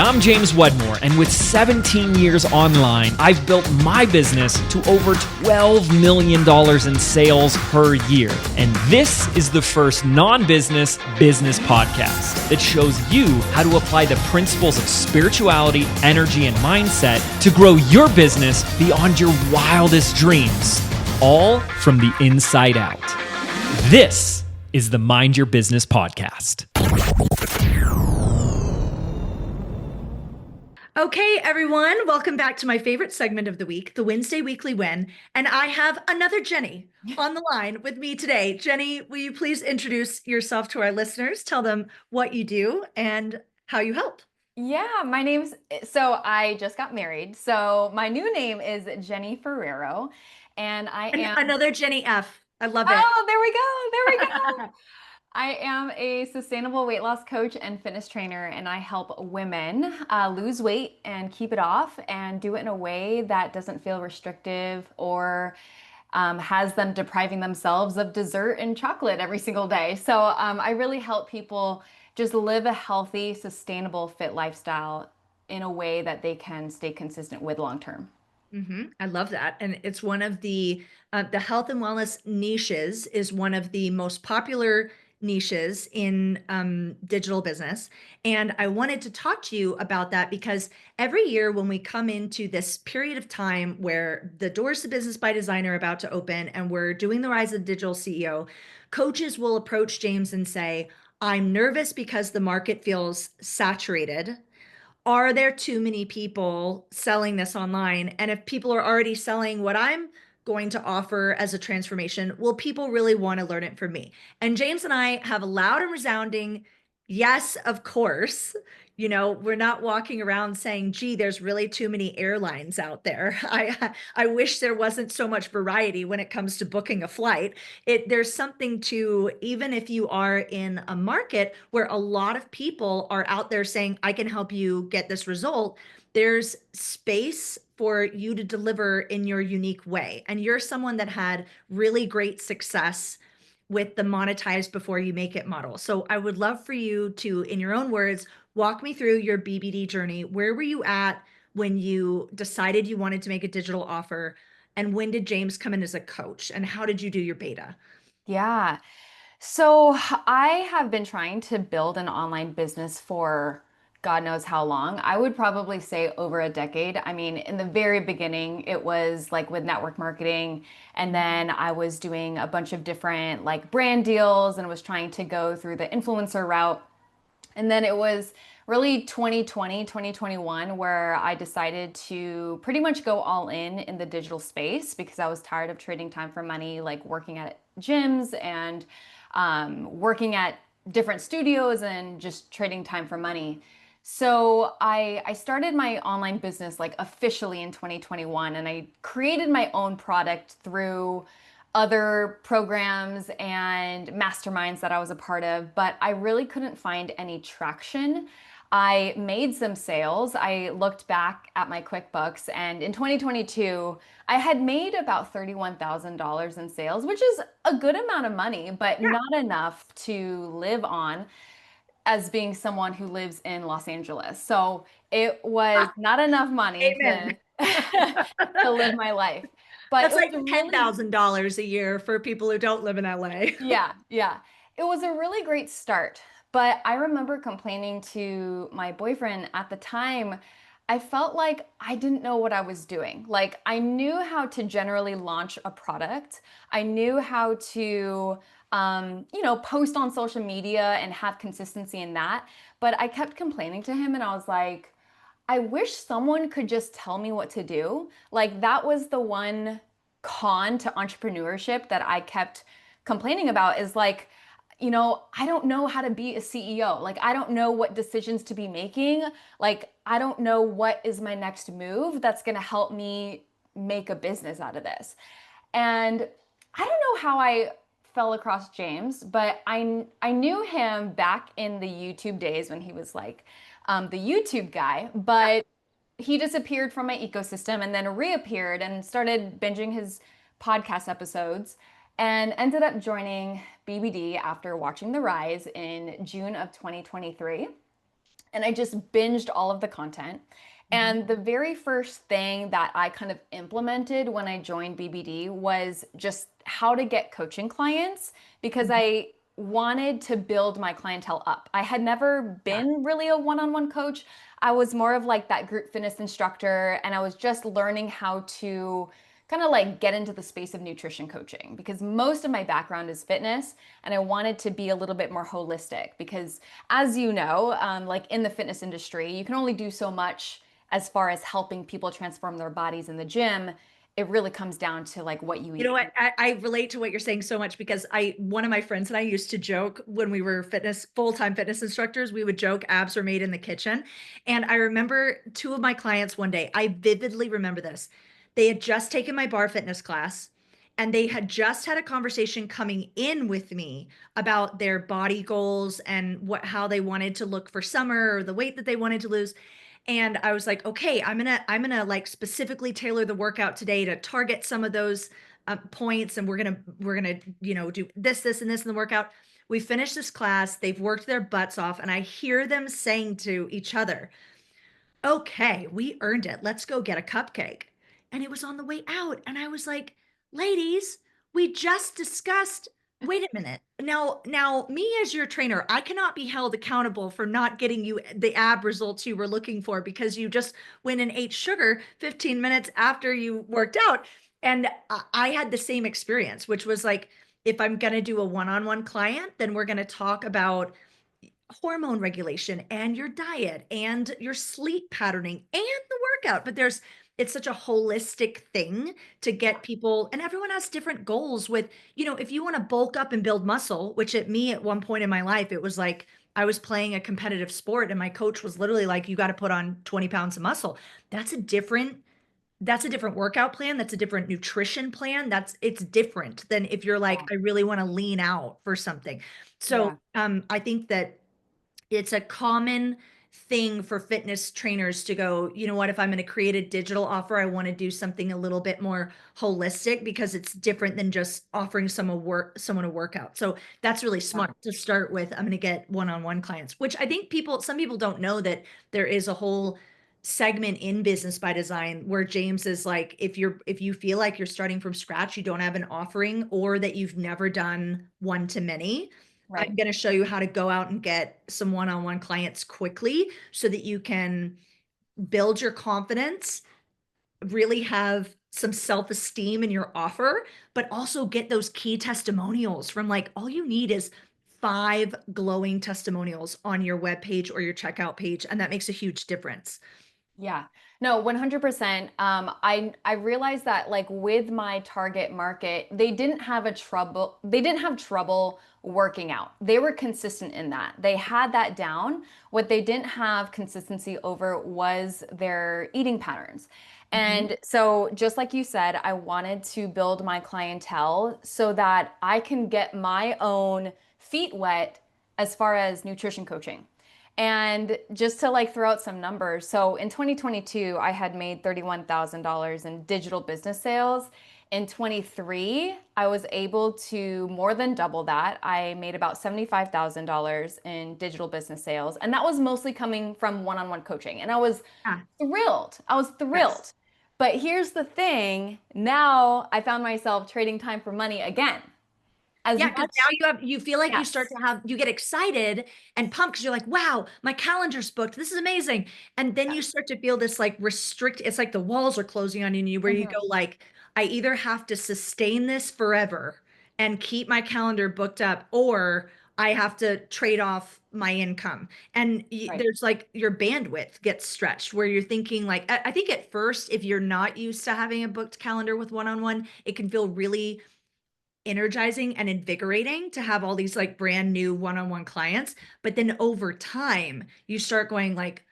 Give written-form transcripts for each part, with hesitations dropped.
I'm James Wedmore, and with 17 years online, I've built my business to over $12 million in sales per year. And this is the first non-business business podcast that shows you how to apply the principles of spirituality, energy, and mindset to grow your business beyond your wildest dreams, all from the inside out. This is the Mind Your Business podcast. Okay, everyone, welcome back to my favorite segment of the week, the Wednesday Weekly Win. And I have another Jenny on the line with me today. Jenny, will you please introduce yourself to our listeners? Tell them what you do and how you help. Yeah, I just got married. So my new name is Jenny Ferrero, and I am another Jenny F. I love it. Oh, there we go. I am a sustainable weight loss coach and fitness trainer, and I help women lose weight and keep it off and do it in a way that doesn't feel restrictive or has them depriving themselves of dessert and chocolate every single day. So I really help people just live a healthy, sustainable, fit lifestyle in a way that they can stay consistent with long term. I love that. And it's one of the health and wellness niches is one of the most popular niches in digital business. And I wanted to talk to you about that because every year when we come into this period of time where the doors to Business by Design are about to open and we're doing the Rise of the Digital CEO, coaches will approach James and say, I'm nervous because the market feels saturated. Are there too many people selling this online? And if people are already selling what I'm going to offer as a transformation, will people really want to learn it from me? And James and I have a loud and resounding yes, of course. You know, we're not walking around saying, gee, there's really too many airlines out there. I wish there wasn't so much variety when it comes to booking a flight. There's something to, even if you are in a market where a lot of people are out there saying, I can help you get this result, there's space for you to deliver in your unique way. And you're someone that had really great success with the monetize before you make it model. So I would love for you to, in your own words, walk me through your BBD journey. Where were you at when you decided you wanted to make a digital offer? And when did James come in as a coach? And how did you do your beta? Yeah. So I have been trying to build an online business for God knows how long. I would probably say over a decade. I mean, in the very beginning, it was like with network marketing. And then I was doing a bunch of different like brand deals and was trying to go through the influencer route. And then it was really 2020, 2021, where I decided to pretty much go all in the digital space because I was tired of trading time for money, like working at gyms and working at different studios and just trading time for money. So I started my online business like officially in 2021, and I created my own product through other programs and masterminds that I was a part of, but I really couldn't find any traction. I made some sales. I looked back at my QuickBooks, and in 2022, I had made about $31,000 in sales, which is a good amount of money, but not enough to live on as being someone who lives in Los Angeles. So it was not enough money to live my life. But that's like $10,000 a year for people who don't live in LA. Yeah. It was a really great start. But I remember complaining to my boyfriend at the time. I felt like I didn't know what I was doing. Like I knew how to generally launch a product. I knew how to, post on social media and have consistency in that. But I kept complaining to him and I was like, I wish someone could just tell me what to do. Like that was the one con to entrepreneurship that I kept complaining about is like, I don't know how to be a CEO. Like, I don't know what decisions to be making. Like, I don't know what is my next move that's going to help me make a business out of this. And I don't know how I fell across James, but I knew him back in the YouTube days when he was like the YouTube guy, but he disappeared from my ecosystem and then reappeared and started binging his podcast episodes and ended up joining BBD after watching The Rise in June of 2023. and I just binged all of the content. Mhm. And the very first thing that I kind of implemented when I joined BBD was just how to get coaching clients because Mhm. I wanted to build my clientele up. I had never Yeah. been really a one on one coach. I was more of like that group fitness instructor, and I was just learning how to kind of like get into the space of nutrition coaching because most of my background is fitness and I wanted to be a little bit more holistic because as you know, like in the fitness industry, you can only do so much as far as helping people transform their bodies in the gym. It really comes down to like what you You know eat. what? I relate to what you're saying so much because one of my friends and I used to joke when we were full-time fitness instructors, we would joke abs are made in the kitchen. And I remember two of my clients one day, I vividly remember this. They had just taken my bar fitness class and they had just had a conversation coming in with me about their body goals and how they wanted to look for summer or the weight that they wanted to lose. And I was like, okay, I'm gonna like specifically tailor the workout today to target some of those points, and we're gonna do this, and this in the workout. We finished this class. They've worked their butts off, and I hear them saying to each other, okay, we earned it. Let's go get a cupcake. And it was on the way out. And I was like, ladies, we just discussed. Wait a minute. Now, me as your trainer, I cannot be held accountable for not getting you the ab results you were looking for because you just went and ate sugar 15 minutes after you worked out. And I had the same experience, which was like, if I'm going to do a one-on-one client, then we're going to talk about hormone regulation and your diet and your sleep patterning and the workout. But it's such a holistic thing to Yeah. get people, and everyone has different goals with, if you want to bulk up and build muscle, which at one point in my life, it was like I was playing a competitive sport and my coach was literally like, you got to put on 20 pounds of muscle. That's a different that's a different workout plan. That's a different nutrition plan. It's different than if you're like, Yeah. I really want to lean out for something. So Yeah. I think that it's a common thing for fitness trainers to go, you know what, if I'm going to create a digital offer, I want to do something a little bit more holistic because it's different than just offering someone a workout. So that's really Yeah. smart to start with. I'm going to get one-on-one clients, which I think some people don't know that there is a whole segment in Business by Design where James is like, if you feel like you're starting from scratch, you don't have an offering or that you've never done one to many, I'm Right. going to show you how to go out and get some one-on-one clients quickly so that you can build your confidence, really have some self-esteem in your offer, but also get those key testimonials from like all you need is 5 glowing testimonials on your webpage or your checkout page, and that makes a huge difference. Yeah. No, 100%. I realized that like with my target market, they didn't have trouble working out. They were consistent in that. They had that down. What they didn't have consistency over was their eating patterns. Mhm. And so just like you said, I wanted to build my clientele so that I can get my own feet wet as far as nutrition coaching. And just to like throw out some numbers, so in 2022, I had made $31,000 in digital business sales. In 23, I was able to more than double that. I made about $75,000 in digital business sales, and that was mostly coming from one-on-one coaching. And I was Yeah. thrilled. I was Yes. thrilled. But here's the thing, now I found myself trading time for money again. As Yeah, because much, now you feel like yes. you get excited and pumped because you're like, wow, my calendar's booked. This is amazing. And then you start to feel this like it's like the walls are closing on you where you go Mhm. like, I either have to sustain this forever and keep my calendar booked up, or I have to trade off my income. And Right. there's like your bandwidth gets stretched where you're thinking like, I think at first, if you're not used to having a booked calendar with one-on-one, it can feel really energizing and invigorating to have all these like brand new one-on-one clients. But then over time, you start going like,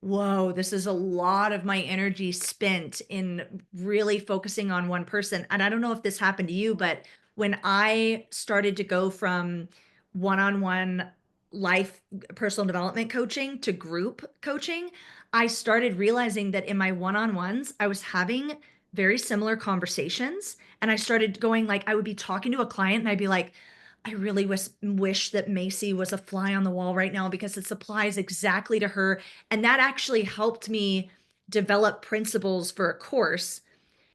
whoa, this is a lot of my energy spent in really focusing on one person. And I don't know if this happened to you, but when I started to go from one-on-one life personal development coaching to group coaching, I started realizing that in my one-on-ones, I was having very similar conversations, and I started going like, I would be talking to a client and I'd be like, I really wish that Macy was a fly on the wall right now because it applies exactly to her. And that actually helped me develop principles for a course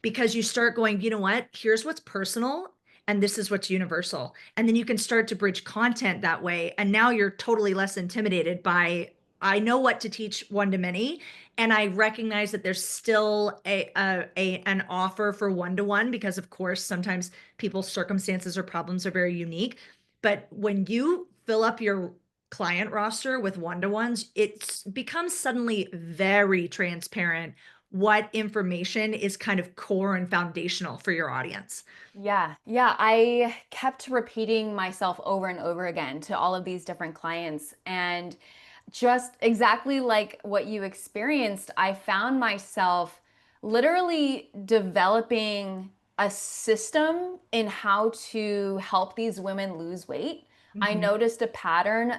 because you start going, you know what? Here's what's personal and this is what's universal. And then you can start to bridge content that way. And now you're totally less intimidated by, I know what to teach one to many. And I recognize that there's still an offer for one-to-one because of course, sometimes people's circumstances or problems are very unique. But when you fill up your client roster with one-to-ones, it becomes suddenly very transparent what information is kind of core and foundational for your audience. Yeah, yeah. I kept repeating myself over and over again to all of these different clients. And just exactly like what you experienced, I found myself literally developing a system in how to help these women lose weight. I Mhm. noticed a pattern,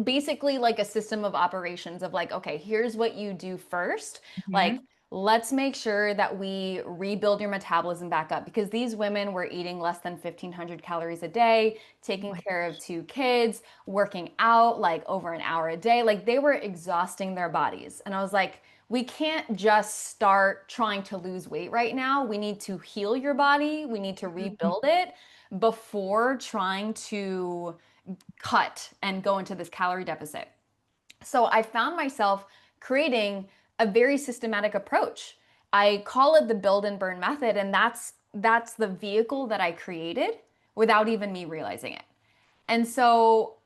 basically like a system of operations of like, okay, here's what you do first. Like, Mhm. let's make sure that we rebuild your metabolism back up because these women were eating less than 1,500 calories a day, Oh taking my care of gosh. 2 kids, working out like over an hour a day. Like they were exhausting their bodies. And I was like, we can't just start trying to lose weight right now. We need to heal your body, we need to Mhm. rebuild it before trying to cut and go into this calorie deficit. So I found myself creating a very systematic approach. I call it the build and burn method, and that's the vehicle that I created without even me realizing it. And so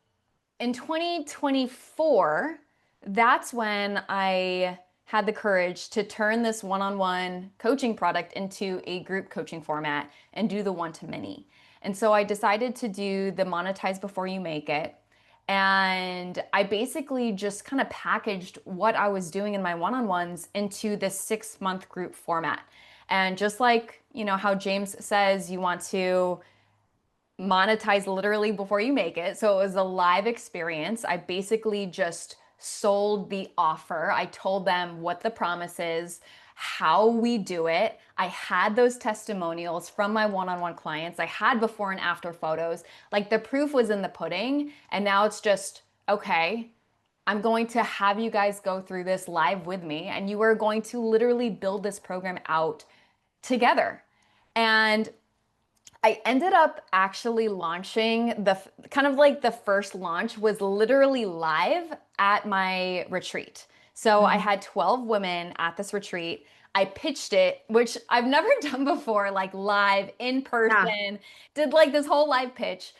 in 2024, that's when I had the courage to turn this one-on-one coaching product into a group coaching format and do the one-to-many. And so I decided to do the monetize before you make it. And I basically just kind of packaged what I was doing in my one-on-ones into this 6-month group format. And just like, how James says you want to monetize literally before you make it. So it was a live experience. I basically just sold the offer. I told them what the promise is, how we do it. I had those testimonials from my one-on-one clients. I had before and after photos. Like the proof was in the pudding. And now it's just, okay, I'm going to have you guys go through this live with me, and you are going to literally build this program out together. And I ended up actually launching the kind of like the first launch was literally live at my retreat. So I Mhm. had 12 women at this retreat. I pitched it, which I've never done before, like live in Yeah. person, did like this whole live pitch.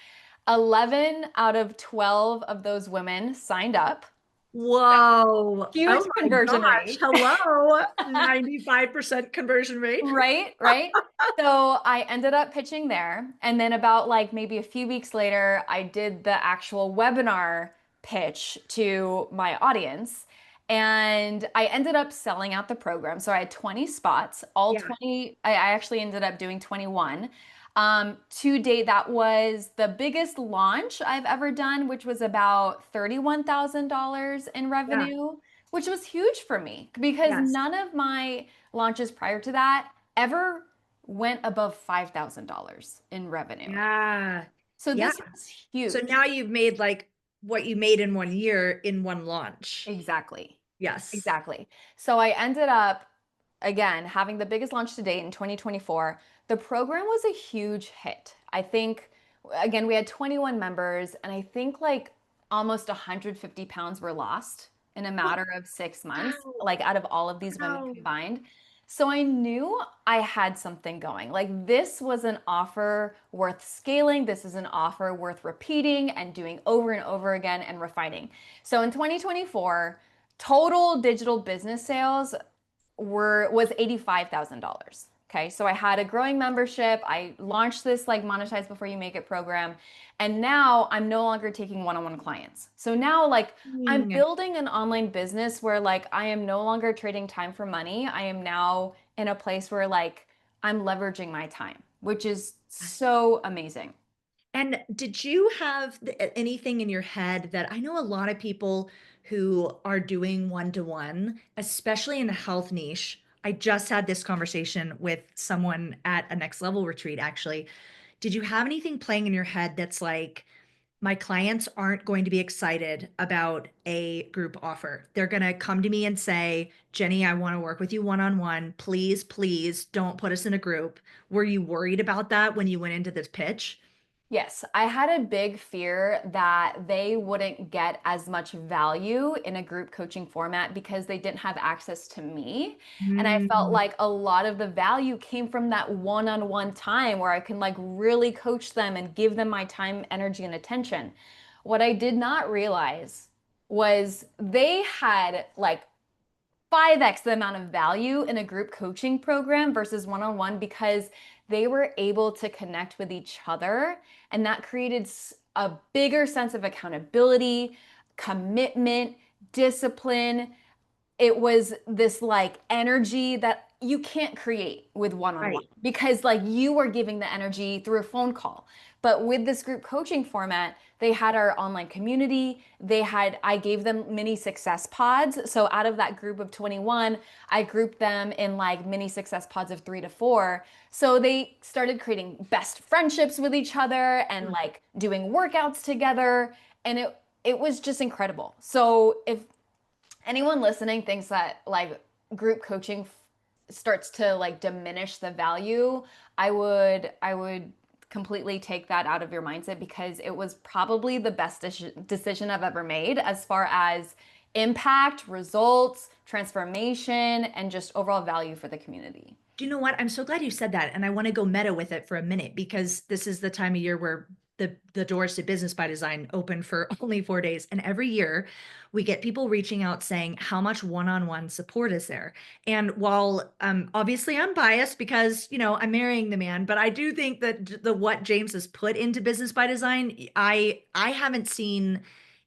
11 out of 12 of those women signed up. Whoa. Huge Oh my conversion gosh. rate. Hello. 95% conversion rate. Right, right. So I ended up pitching there. And then about like maybe a few weeks later, I did the actual webinar pitch to my audience. And I ended up selling out the program. So I had 20 spots, all Yeah. 20. I actually ended up doing 21. To date, that was the biggest launch I've ever done, which was about $31,000 in Yeah. revenue, which was huge for me because Yes. none of my launches prior to that ever went above $5,000 in revenue. Yeah. So Yeah. this was So huge. now you've made like what you made in 1 year in one launch. Exactly. Yes. Exactly. So I ended up, again, having the biggest launch to date in 2024. The program was a huge hit. I think, again, we had 21 members, and I think like almost 150 pounds were lost in a matter of 6 months, Wow. like out of all of these women Wow. combined. So I knew I had something going. Like this was an offer worth scaling. This is an offer worth repeating and doing over and over again and refining. So in 2024, total digital business sales was $85,000. Okay, so I had a growing membership. I launched this like monetize before you make it program, and now I'm no longer taking one-on-one clients. So now like I'm Mm. building an online business where like I am no longer trading time for money. I am now in a place where like I'm leveraging my time, which is so amazing. And did you have anything in your head that I know a lot of people who are doing one-to-one, especially in the health niche? I just had this conversation with someone at a next level retreat, actually. did you have anything playing in your head that's like, my clients aren't going to be excited about a group offer. They're going to come to me and say, Jenny, I want to work with you one-on-one. Please, please don't put us in a group. Were you worried about that when you went into this pitch? Yes, I had a big fear that they wouldn't get as much value in a group coaching format because they didn't have access to me. And I felt Mm, like a lot of the value came from that one-on-one time where I can like really coach them and give them my time, energy, and attention. What I did not realize was they had like 5x the amount of value in a group coaching program versus one-on-one because they were able to connect with each other, and that created a bigger sense of accountability, commitment, discipline. It was this like energy that you can't create with one-on-one right. because like you are giving the energy through a phone call. But with this group coaching format, they had our online community. I gave them mini success pods. So out of that group of 21, I grouped them in like mini success pods of 3 to 4. So they started creating best friendships with each other and like doing workouts together. And it was just incredible. So if anyone listening thinks that like group coaching starts to like diminish the value, I would completely take that out of your mindset because it was probably the best decision I've ever made as far as impact, results, transformation, and just overall value for the community. Do you know what? I'm so glad you said that. And I want to go meta with it for a minute because this is the time of year where the doors to Business by Design open for only 4 days. And every year we get people reaching out saying, how much one-on-one support is there? And while obviously I'm biased because, I'm marrying the man, but I do think that the what James has put into Business by Design, I haven't seen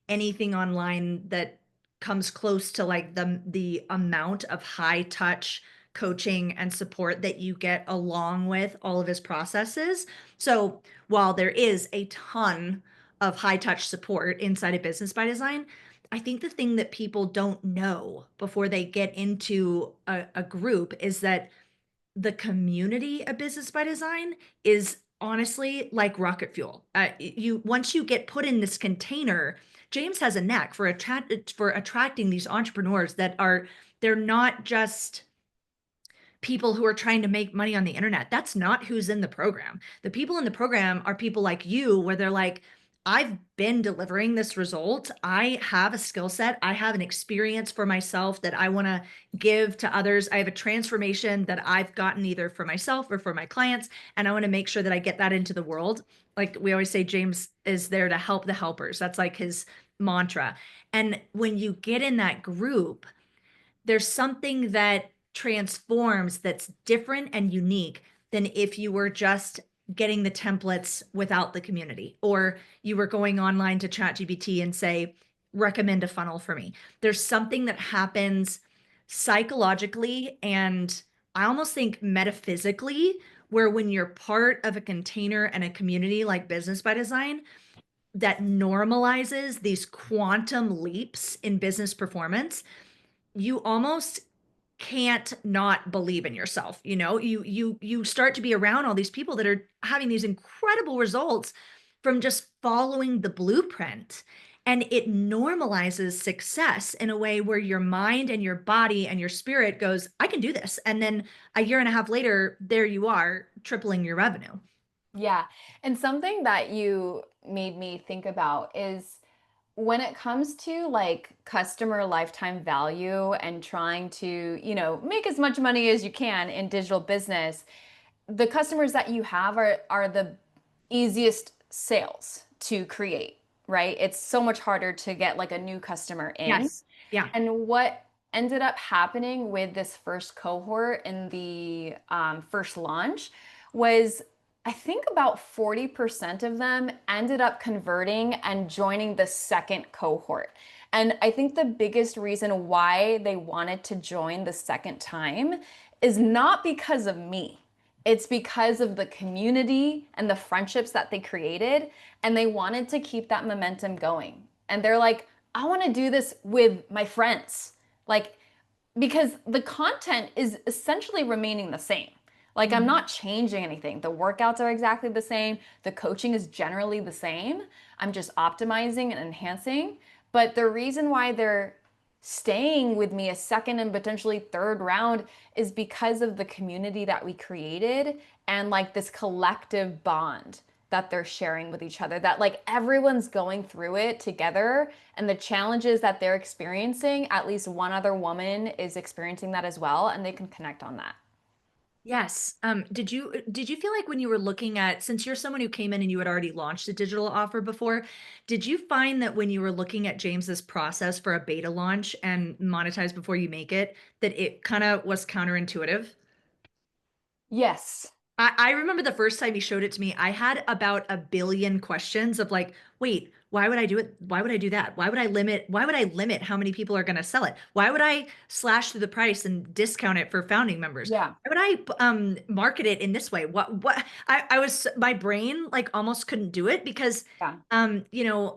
anything online that comes close to like the amount of high touch coaching and support that you get along with all of his processes. So while there is a ton of high touch support inside of Business by Design, I think the thing that people don't know before they get into a group is that the community of Business by Design is honestly like rocket fuel. You once you get put in this container, James has a knack for attracting these entrepreneurs that they're not just people who are trying to make money on the internet. That's not who's in the program. The people in the program are people like you, where they're like, I've been delivering this result. I have a skill set. I have an experience for myself that I want to give to others. I have a transformation that I've gotten either for myself or for my clients. And I want to make sure that I get that into the world. Like we always say, James is there to help the helpers. That's like his mantra. And when you get in that group, there's something that transforms that's different and unique than if you were just getting the templates without the community, or you were going online to ChatGPT and say, recommend a funnel for me. There's something that happens psychologically and I almost think metaphysically, where when you're part of a container and a community like Business by Design, that normalizes these quantum leaps in business performance. You almost can't not believe in yourself. You start to be around all these people that are having these incredible results from just following the blueprint, and it normalizes success in a way where your mind and your body and your spirit goes, I can do this. And then a year and a half later, there you are, tripling your revenue. Yeah. And something that you made me think about is when it comes to like customer lifetime value and trying to, make as much money as you can in digital business, the customers that you have are the easiest sales to create, right? It's so much harder to get like a new customer in. Yes. Yeah. And what ended up happening with this first cohort in the first launch was I think about 40% of them ended up converting and joining the second cohort. And I think the biggest reason why they wanted to join the second time is not because of me. It's because of the community and the friendships that they created, and they wanted to keep that momentum going. And they're like, I want to do this with my friends. Like, because the content is essentially remaining the same. Like I'm Mhm. not changing anything. The workouts are exactly the same. The coaching is generally the same. I'm just optimizing and enhancing. But the reason why they're staying with me a second and potentially third round is because of the community that we created and like this collective bond that they're sharing with each other, that like everyone's going through it together, and the challenges that they're experiencing, at least one other woman is experiencing that as well, and they can connect on that. Yes. Did you feel like when you were looking at, since you're someone who came in and you had already launched a digital offer before, did you find that when you were looking at James's process for a beta launch and monetize before you make it, that it kind of was counterintuitive? Yes. I remember the first time he showed it to me, I had about a billion questions of like, wait, why would I do it? Why would I do that? Why would I limit how many people are going to sell it? Why would I slash through the price and discount it for founding members? Yeah. Why would I market it in this way? I was, my brain like almost couldn't do it because Yeah.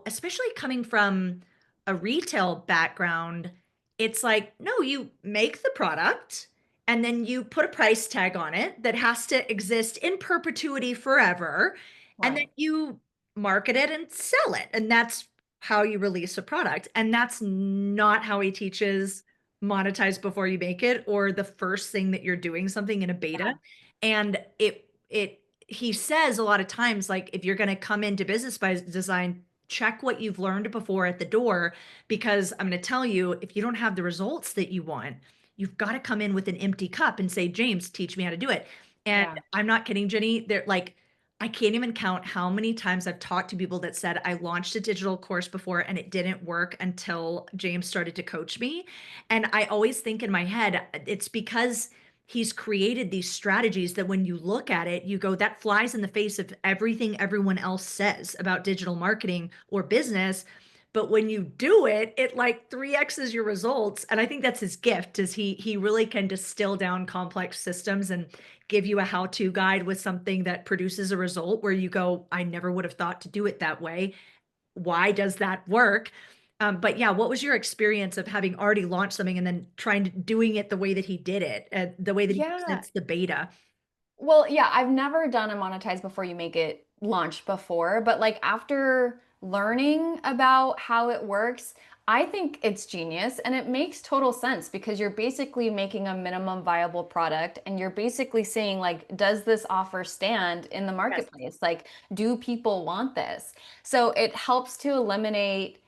especially coming from a retail background, it's like, no, you make the product and then you put a price tag on it that has to exist in perpetuity forever, and then Right. you market it and sell it, and that's how you release a product. And that's not how he teaches monetize before you make it, or the first thing that you're doing something in a beta. Yeah. And it he says a lot of times, like, if you're going to come into business by design, check what you've learned before at the door, because I'm going to tell you, if you don't have the results that you want, you've got to come in with an empty cup and say, James, teach me how to do it. And Yeah. I'm not kidding, Jenny. They're like, I can't even count how many times I've talked to people that said, I launched a digital course before and it didn't work until James started to coach me. And I always think in my head, it's because he's created these strategies that when you look at it, you go, that flies in the face of everything everyone else says about digital marketing or business. But when you do it, it like 3x's your results. And I think that's his gift, is he really can distill down complex systems and give you a how-to guide with something that produces a result where you go, I never would have thought to do it that way. Why does that work? But yeah, what was your experience of having already launched something and then trying to doing it the way that he did it, the way that he Yeah. presents the beta? Well, yeah, I've never done a monetize before you make it launch before, but like after learning about how it works, I think it's genius and it makes total sense because you're basically making a minimum viable product and you're basically saying like, does this offer stand in the Yes, marketplace? Like, do people want this? So it helps to eliminate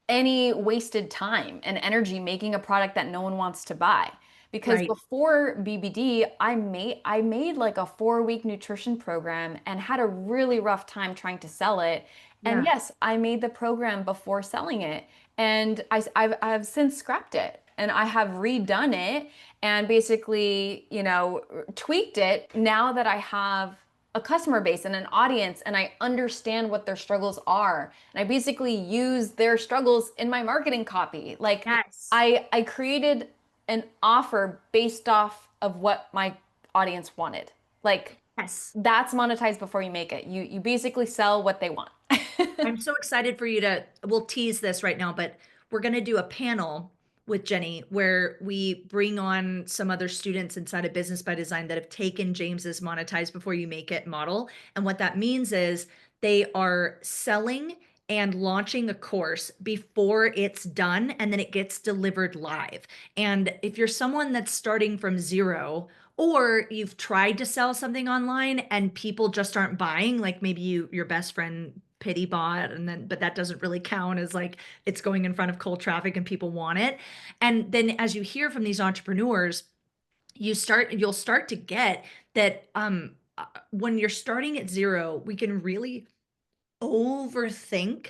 any wasted time and energy making a product that no one wants to buy. Because right. before BBD, I made like a 4 week nutrition program and had a really rough time trying to sell it. And Yeah. yes, I made the program before selling it, and I've since scrapped it and I have redone it and basically, tweaked it now that I have a customer base and an audience and I understand what their struggles are. And I basically use their struggles in my marketing copy. Like Yes. I created an offer based off of what my audience wanted. Like Yes. that's monetized before you make it. You basically sell what they want. I'm so excited for you to, we'll tease this right now, but we're going to do a panel with Jenny where we bring on some other students inside of Business by Design that have taken James's monetize before you make it model. And what that means is they are selling and launching a course before it's done and then it gets delivered live. And if you're someone that's starting from zero, or you've tried to sell something online and people just aren't buying, like maybe your best friend pity bot, and then but that doesn't really count as like it's going in front of cold traffic and people want it. And then as you hear from these entrepreneurs, you'll start to get that when you're starting at zero, we can really overthink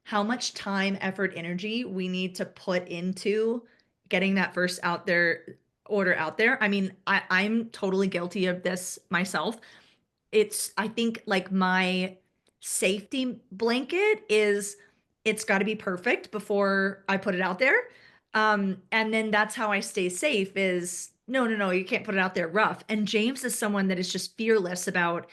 how much time, effort, energy we need to put into getting that first out there order out there. I mean, I'm totally guilty of this myself. It's, I think, like my safety blanket is it's got to be perfect before I put it out there. And then that's how I stay safe is no, no, no, you can't put it out there rough. And James is someone that is just fearless about,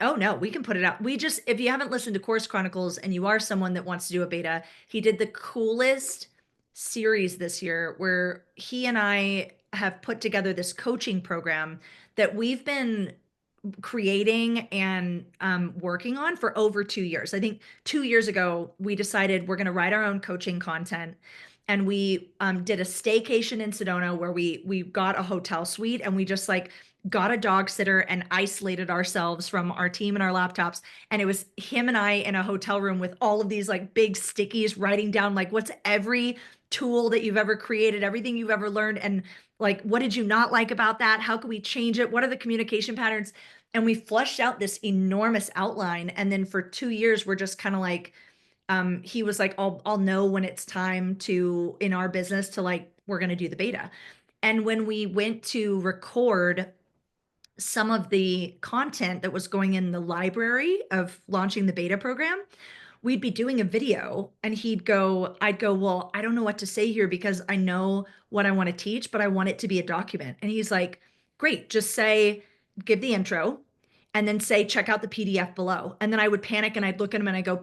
oh no, we can put it out. We just, if you haven't listened to Course Chronicles and you are someone that wants to do a beta, he did the coolest series this year where he and I have put together this coaching program that we've been creating and working on for over 2 years. I think 2 years ago, we decided we're going to write our own coaching content. And we did a staycation in Sedona where we got a hotel suite and we just like got a dog sitter and isolated ourselves from our team and our laptops. And it was him and I in a hotel room with all of these like big stickies writing down like what's every tool that you've ever created, everything you've ever learned, and like what did you not like about that? How can we change it? What are the communication patterns? And we flushed out this enormous outline. And then for 2 years, we're just kind of like, he was like, I'll know when it's time to, in our business, to like, we're going to do the beta. And when we went to record some of the content that was going in the library of launching the beta program, we'd be doing a video and I'd go, well, I don't know what to say here because I know what I want to teach, but I want it to be a document. And he's like, great, just say, give the intro and then say, check out the PDF below. And then I would panic and I'd look at him and I go,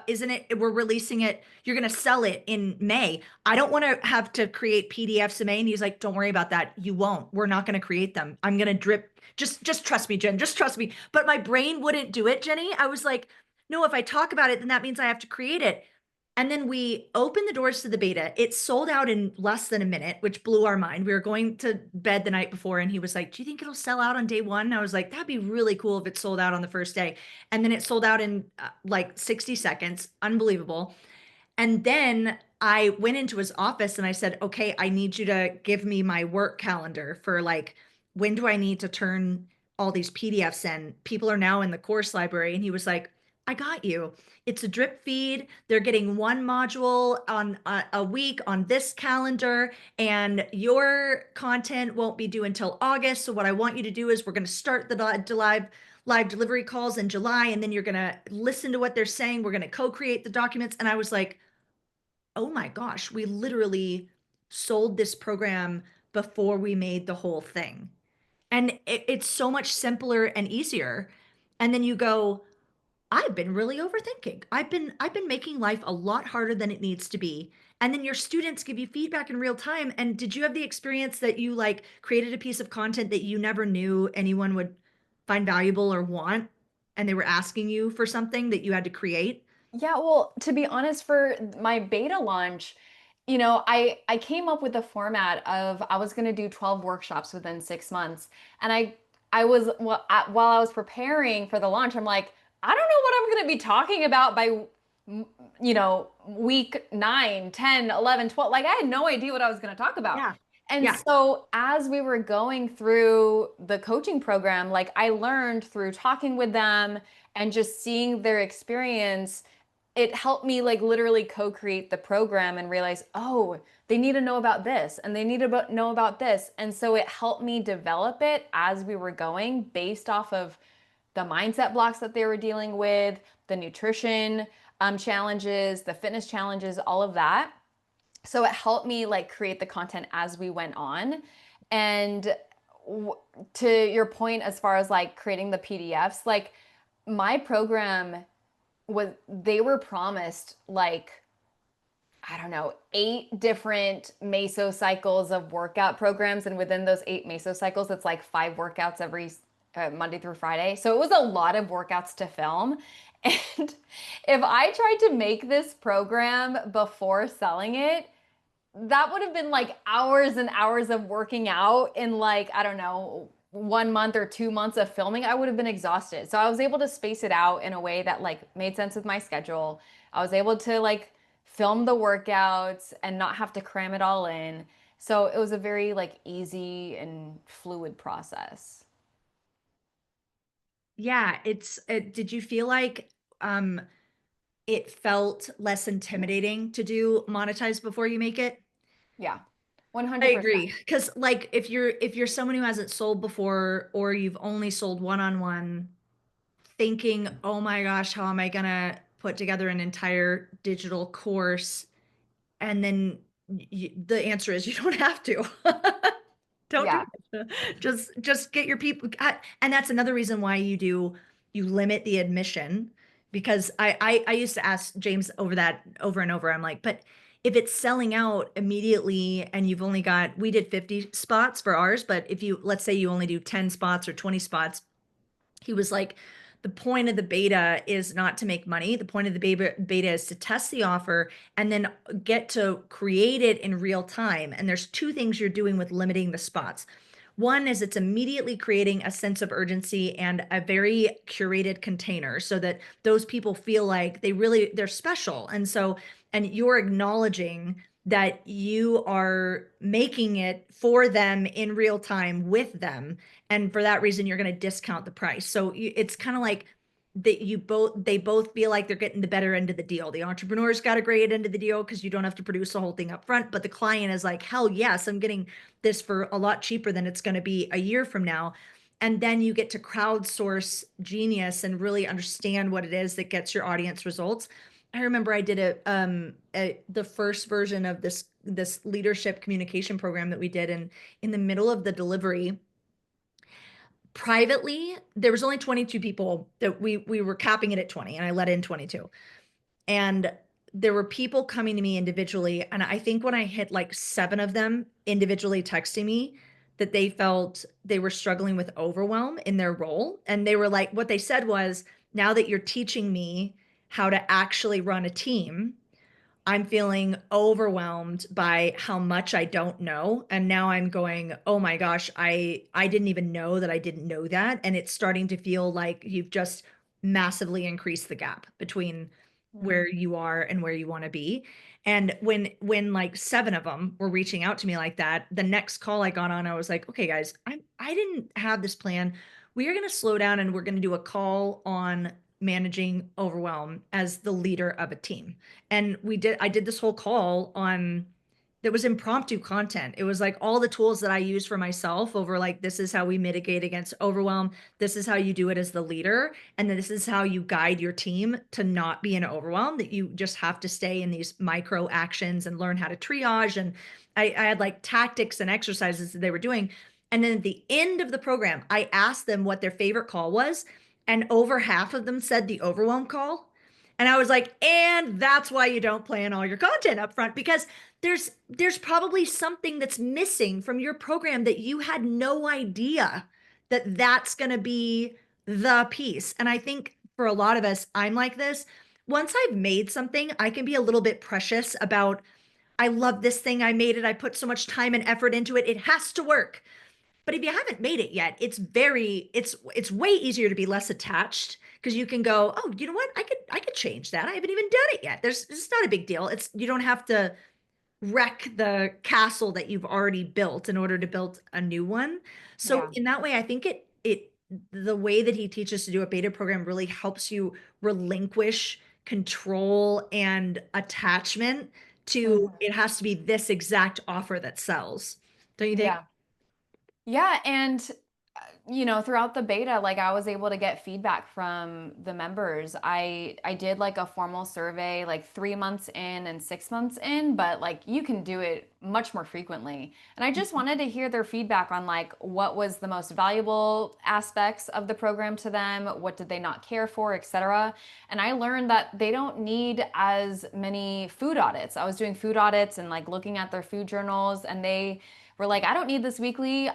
isn't it, we're releasing it, you're going to sell it in May. I don't want to have to create PDFs in May. And he's like, don't worry about that. You won't, we're not going to create them. I'm going to drip. Just trust me, Jen, just trust me. But my brain wouldn't do it, Jenny. I was like, no, if I talk about it, then that means I have to create it. And then we opened the doors to the beta. It sold out in less than a minute, which blew our mind. We were going to bed the night before, and he was like, do you think it'll sell out on day one? And I was like, that'd be really cool if it sold out on the first day. And then it sold out in like 60 seconds. Unbelievable. And then I went into his office and I said, okay, I need you to give me my work calendar for like, when do I need to turn all these PDFs in? People are now in the course library. And he was like, I got you. It's a drip feed. They're getting one module on a week on this calendar, and your content won't be due until August. So what I want you to do is we're going to start the live delivery calls in July, and then you're going to listen to what they're saying. We're going to co-create the documents. And I was like, oh my gosh, we literally sold this program before we made the whole thing. And it's so much simpler and easier. And then you go, I've been really overthinking. I've been making life a lot harder than it needs to be. And then your students give you feedback in real time. And did you have the experience that you like created a piece of content that you never knew anyone would find valuable or want, and they were asking you for something that you had to create? Yeah, well, to be honest, for my beta launch, I came up with a format of I was going to do 12 workshops within 6 months. And I was while I was preparing for the launch, I'm like, I don't know what I'm going to be talking about by week 9, 10, 11, 12. Like I had no idea what I was going to talk about. Yeah. And Yeah. so as we were going through the coaching program, like I learned through talking with them and just seeing their experience, it helped me like literally co-create the program and realize, oh, they need to know about this and they need to know about this. And so it helped me develop it as we were going based off of the mindset blocks that they were dealing with, the nutrition challenges, the fitness challenges, all of that. So it helped me like create the content as we went on. And to your point, as far as like creating the PDFs, like my program they were promised like, I don't know, 8 different mesocycles of workout programs. And within those 8 mesocycles, it's like 5 workouts every Monday through Friday. So it was a lot of workouts to film. And if I tried to make this program before selling it, that would have been like hours and hours of working out in like, I don't know, 1 month or 2 months of filming. I would have been exhausted. So I was able to space it out in a way that like made sense with my schedule. I was able to like film the workouts and not have to cram it all in. So it was a very like easy and fluid process. Yeah, did you feel like it felt less intimidating to do monetize before you make it? Yeah, I 100%. agree. Because like if you're someone who hasn't sold before or you've only sold one-on-one, thinking, oh my gosh, how am I gonna put together an entire digital course? And then the answer is you don't have to. Don't do Yeah. it. Just get your people. And that's another reason why you limit the admission, because I used to ask James over that over and over. I'm like, but if it's selling out immediately and you've only got, we did 50 spots for ours, but if you, let's say you only do 10 spots or 20 spots, he was like, the point of the beta is not to make money. The point of the beta is to test the offer and then get to create it in real time. And there's two things you're doing with limiting the spots. One is it's immediately creating a sense of urgency and a very curated container so that those people feel like they're special. And so, and you're acknowledging that you are making it for them in real time with them, and for that reason you're going to discount the price. So it's kind of like that they both feel like they're getting the better end of the deal. The entrepreneur's got a great end of the deal because you don't have to produce the whole thing up front, but the client is like, hell yes, I'm getting this for a lot cheaper than it's going to be a year from now. And then you get to crowdsource genius and really understand what it is that gets your audience results. I remember I did the first version of this leadership communication program that we did, and in the middle of the delivery, privately, there was only 22 people that we were capping it at 20, and I let in 22. And there were people coming to me individually, and I think when I hit like 7 of them individually texting me that they felt they were struggling with overwhelm in their role, and they were like, what they said was, now that you're teaching me how to actually run a team, I'm feeling overwhelmed by how much I don't know. And now I'm going, oh my gosh, I didn't even know that I didn't know that. And it's starting to feel like you've just massively increased the gap between Mm. where you are and where you want to be. And when like 7 of them were reaching out to me like that, the next call I got on, I was like, okay, guys, I didn't have this plan. We are going to slow down and we're going to do a call on managing overwhelm as the leader of a team. And I did this whole call on, that was impromptu content. It was like all the tools that I use for myself over, like, this is how we mitigate against overwhelm. This is how you do it as the leader. And then this is how you guide your team to not be in overwhelm, that you just have to stay in these micro actions and learn how to triage. And I had like tactics and exercises that they were doing. And then at the end of the program, I asked them what their favorite call was. And over half of them said the overwhelm call. And I was like, and that's why you don't plan all your content up front, because there's probably something that's missing from your program that you had no idea that that's going to be the piece. And I think for a lot of us, I'm like this. Once I've made something, I can be a little bit precious about, I love this thing. I made it. I put so much time and effort into it. It has to work. But if you haven't made it yet, it's way easier to be less attached, because you can go, oh, you know what? I could change that. I haven't even done it yet. It's not a big deal. You don't have to wreck the castle that you've already built in order to build a new one. So Yeah. in that way, I think the way that he teaches to do a beta program really helps you relinquish control and attachment to, Mhm. it has to be this exact offer that sells. Don't you think? Yeah. Yeah, and throughout the beta, like I was able to get feedback from the members. I did like a formal survey like 3 months in and 6 months in, but like you can do it much more frequently. And I just wanted to hear their feedback on like what was the most valuable aspects of the program to them, what did they not care for, etc. And I learned that they don't need as many food audits. I was doing food audits and like looking at their food journals, and they were like, I don't need this weekly.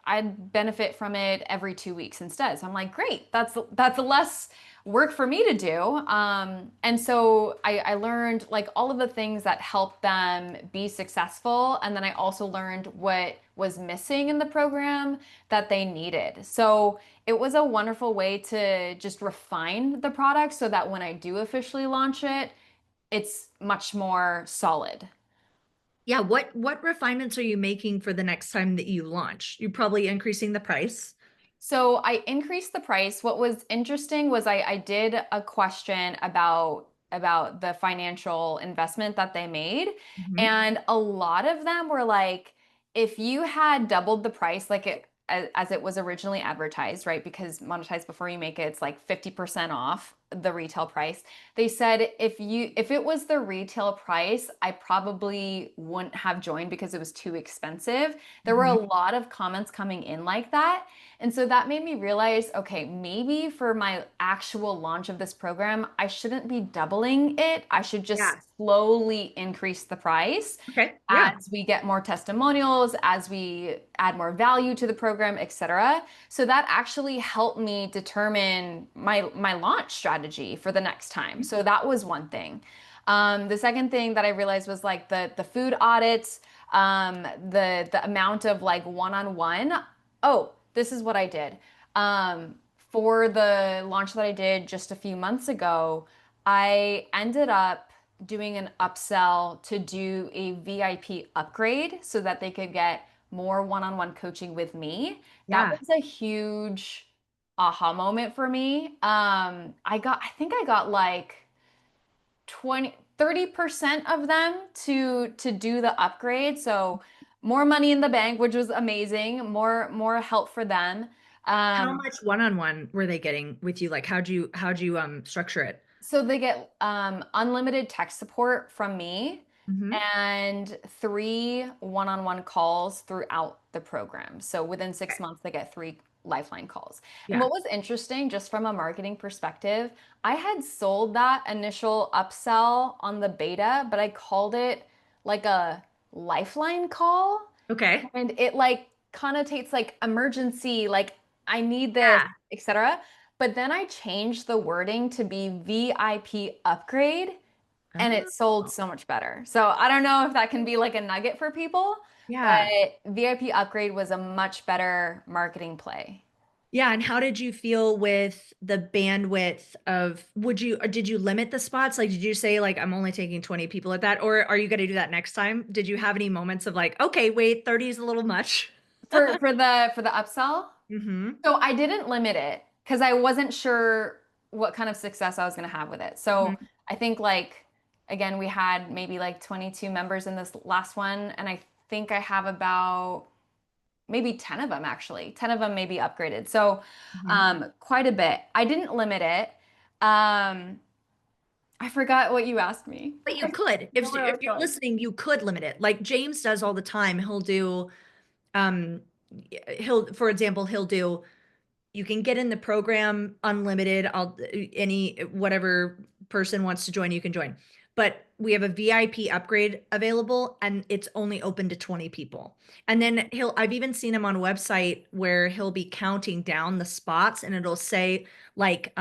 I'd benefit from it every 2 weeks instead. So I'm like, great, that's less work for me to do. And so I learned like all of the things that helped them be successful. And then I also learned what was missing in the program that they needed. So it was a wonderful way to just refine the product so that when I do officially launch it, it's much more solid. Yeah, what refinements are you making for the next time that you launch? You're probably increasing the price. So I increased the price. What was interesting was I did a question about the financial investment that they made. Mhm. And a lot of them were like, if you had doubled the price, like as it was originally advertised, right? Because monetize before you make it, it's like 50% off. the retail price. They said if it was the retail price, I probably wouldn't have joined because it was too expensive. There were a Mhm. lot of comments coming in like that. And so that made me realize, okay, maybe for my actual launch of this program, I shouldn't be doubling it. I should just Yeah. slowly increase the price Okay. Yeah. as we get more testimonials, as we add more value to the program, etc. So that actually helped me determine my launch strategy for the next time. So that was one thing. The second thing that I realized was like the food audits, the amount of like one-on-one. Oh, this is what I did. For the launch that I did just a few months ago, I ended up doing an upsell to do a VIP upgrade so that they could get more one-on-one coaching with me. That Yeah. was a huge aha moment for me. I think I got like 30% of them to do the upgrade. So more money in the bank, which was amazing. More help for them. How Um, much one-on-one were they getting with you? Like, how'd you structure it? So they get unlimited tech support from me Hmm. and 3 one-on-one calls throughout the program. So within Okay. 6 months, they get 3 lifeline calls. And Yeah. what was interesting, just from a marketing perspective, I had sold that initial upsell on the beta, but I called it like a lifeline call. Okay. And it like connotates like emergency, like I need this, Yeah. etc. But then I changed the wording to be VIP upgrade and it sold Oh, so much better. So I don't know if that can be like a nugget for people, yeah. but VIP upgrade was a much better marketing play. Yeah, and how did you feel with the bandwidth of, or did you limit the spots? Like, did you say like I'm only taking 20 people at that, or are you going to do that next time? Did you have any moments of like, okay, wait, 30 is a little much? For the upsell, Mm-hmm. so I didn't limit it because I wasn't sure what kind of success I was going to have with it. So Hmm. I think like again, we had maybe like 22 members in this last one, and I think I have about maybe 10 of them actually. 10 of them maybe upgraded. So Hmm. quite a bit. I didn't limit it. I forgot what you asked me. But you I could, know where I if was you're going. listening, you could limit it. Like James does all the time. Um, for example, he'll do, you can get in the program unlimited. Any, whatever person wants to join, you can join. But we have a VIP upgrade available and it's only open to 20 people. And then I've even seen him on a website where he'll be counting down the spots and it'll say like,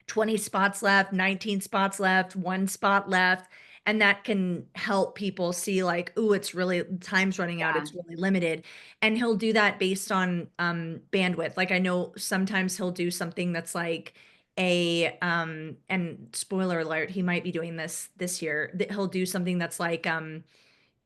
20 spots left, 19 spots left, 1 spot left. And that can help people see like, ooh, it's really, time's running out, Yeah, it's really limited. And he'll do that based on bandwidth. Like I know sometimes he'll do something that's like and spoiler alert, he might be doing this year, that he'll do something that's like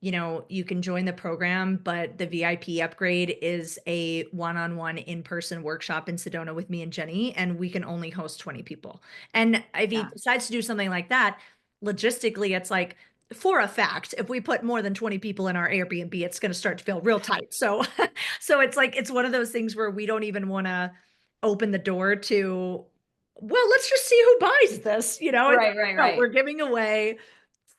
you can join the program, but the VIP upgrade is a one-on-one in-person workshop in Sedona with me and Jenny, and we can only host 20 people. And if he yeah, decides to do something like that, logistically, it's like for a fact, if we put more than 20 people in our Airbnb, it's going to start to feel real tight. So, so it's like it's one of those things where we don't even want to open the door to, well, let's just see who buys this. It's right, right, no, we're right. giving away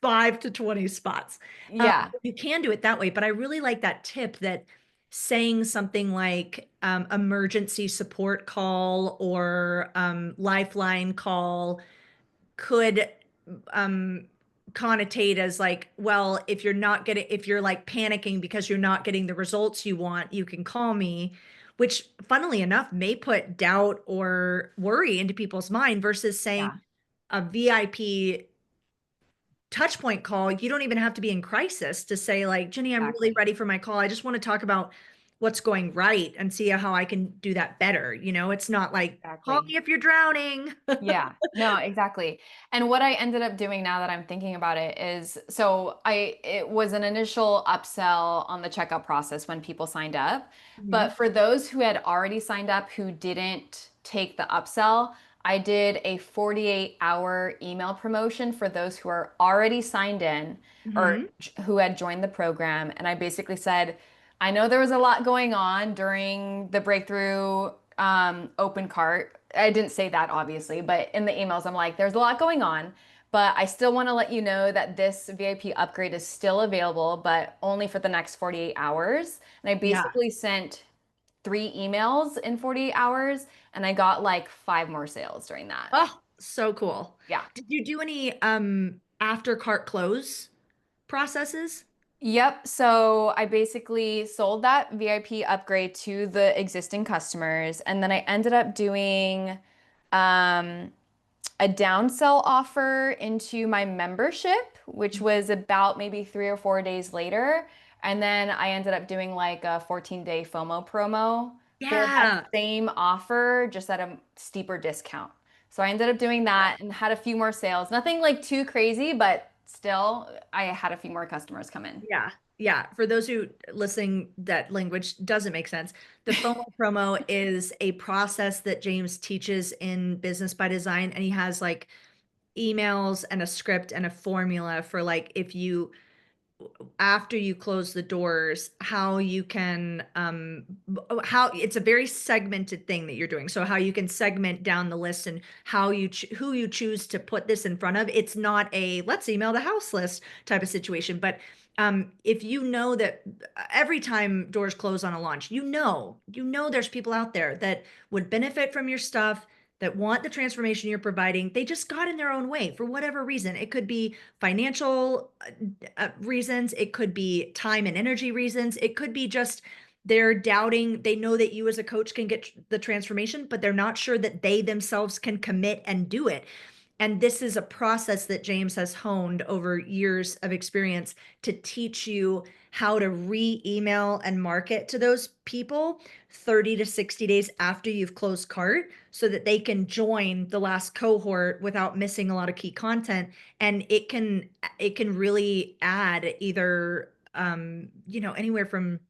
5 to 20 spots. Yeah, You can do it that way, but I really like that tip that saying something like emergency support call or lifeline call could um, connotate as like, well, if you're like panicking because you're not getting the results you want, you can call me, which funnily enough may put doubt or worry into people's mind versus saying yeah, a VIP touch point call. You don't even have to be in crisis to say like, Jenny, I'm really exactly. ready for my call. I just want to talk about what's going right and see how I can do that better. It's not like, call Exactly. me if you're drowning. Yeah, no, exactly. And what I ended up doing now that I'm thinking about it is so it was an initial upsell on the checkout process when people signed up. But Mhm. for those who had already signed up who didn't take the upsell, I did a 48-hour email promotion for those who are already signed in or Mhm. who had joined the program. And I basically said, I know there was a lot going on during the breakthrough open cart I didn't say that obviously, but in the emails, I'm like, there's a lot going on, but I still want to let you know that this VIP upgrade is still available, but only for the next 48 hours. And I Yeah. basically sent 3 emails in 48 hours, and I got like 5 more sales during that. Oh, so cool. Yeah. Did you do any after cart close processes? Yep. So I basically sold that VIP upgrade to the existing customers, and then I ended up doing um, a downsell offer into my membership, which was about maybe 3 or 4 days later. And then I ended up doing like a 14-day FOMO promo for that Yeah. same offer, just at a steeper discount. So I ended up doing that and had a few more sales. Nothing like too crazy, but still, I had a few more customers come in. Yeah. Yeah. For those who listening, that language doesn't make sense. The FOMO promo is a process that James teaches in Business by Design, and he has like emails and a script and a formula for like if you after you close the doors, how you can how it's a very segmented thing that you're doing. So how you can segment down the list and how you who you choose to put this in front of. It's not a let's email the house list type of situation, but if you know that every time doors close on a launch, you know there's people out there that would benefit from your stuff, that want the transformation you're providing. They just got in their own way for whatever reason. It could be financial reasons, it could be time and energy reasons, it could be just they're doubting. They know that you as a coach can get the transformation, but they're not sure that they themselves can commit and do it. And this is a process that James has honed over years of experience to teach you how to re-email and market to those people 30 to 60 days after you've closed cart so that they can join the last cohort without missing a lot of key content. And it can really add either anywhere from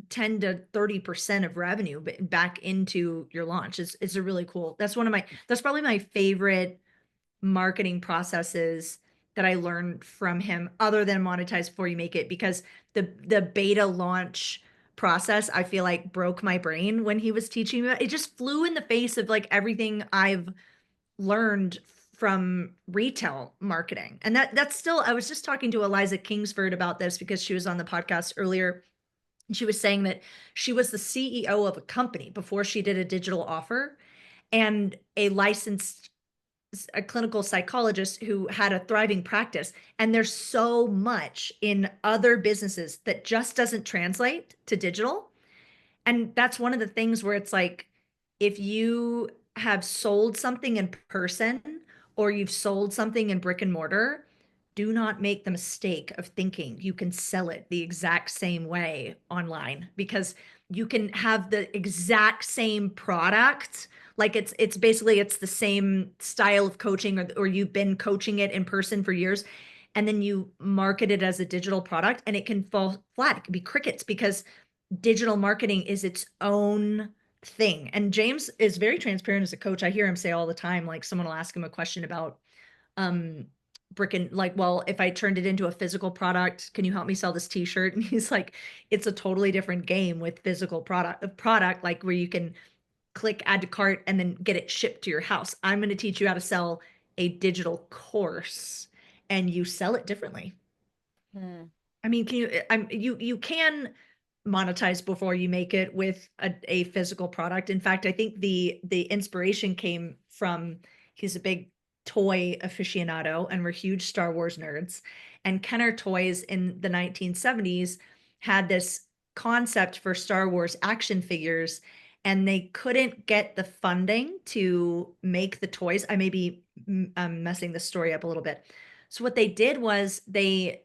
10 to 30% of revenue back into your launch. It's a really cool. That's probably my favorite marketing processes that I learned from him, other than monetize before you make it, because the beta launch process, I feel like, broke my brain when he was teaching me. It just flew in the face of like everything I've learned from retail marketing. And that's still, I was just talking to Eliza Kingsford about this because she was on the podcast earlier. And she was saying that she was the CEO of a company before she did a digital offer, and a clinical psychologist who had a thriving practice. And there's so much in other businesses that just doesn't translate to digital. And that's one of the things where it's like, if you have sold something in person or you've sold something in brick and mortar, do not make the mistake of thinking you can sell it the exact same way online, because you can have the exact same product. Like it's basically it's the same style of coaching, or you've been coaching it in person for years, and then you market it as a digital product and it can fall flat. It can be crickets because digital marketing is its own thing. And James is very transparent as a coach. I hear him say all the time, like someone will ask him a question about um brick and like, well, if I turned it into a physical product, can you help me sell this t-shirt? And he's like, it's a totally different game with physical product, like where you can click add to cart and then get it shipped to your house. I'm going to teach you how to sell a digital course, and you sell it differently. Hmm. I mean, you can monetize before you make it with a physical product. In fact, I think the inspiration came from, he's a big toy aficionado and we're huge Star Wars nerds. And Kenner Toys in the 1970s had this concept for Star Wars action figures, and they couldn't get the funding to make the toys. I may be messing the story up a little bit. So what they did was they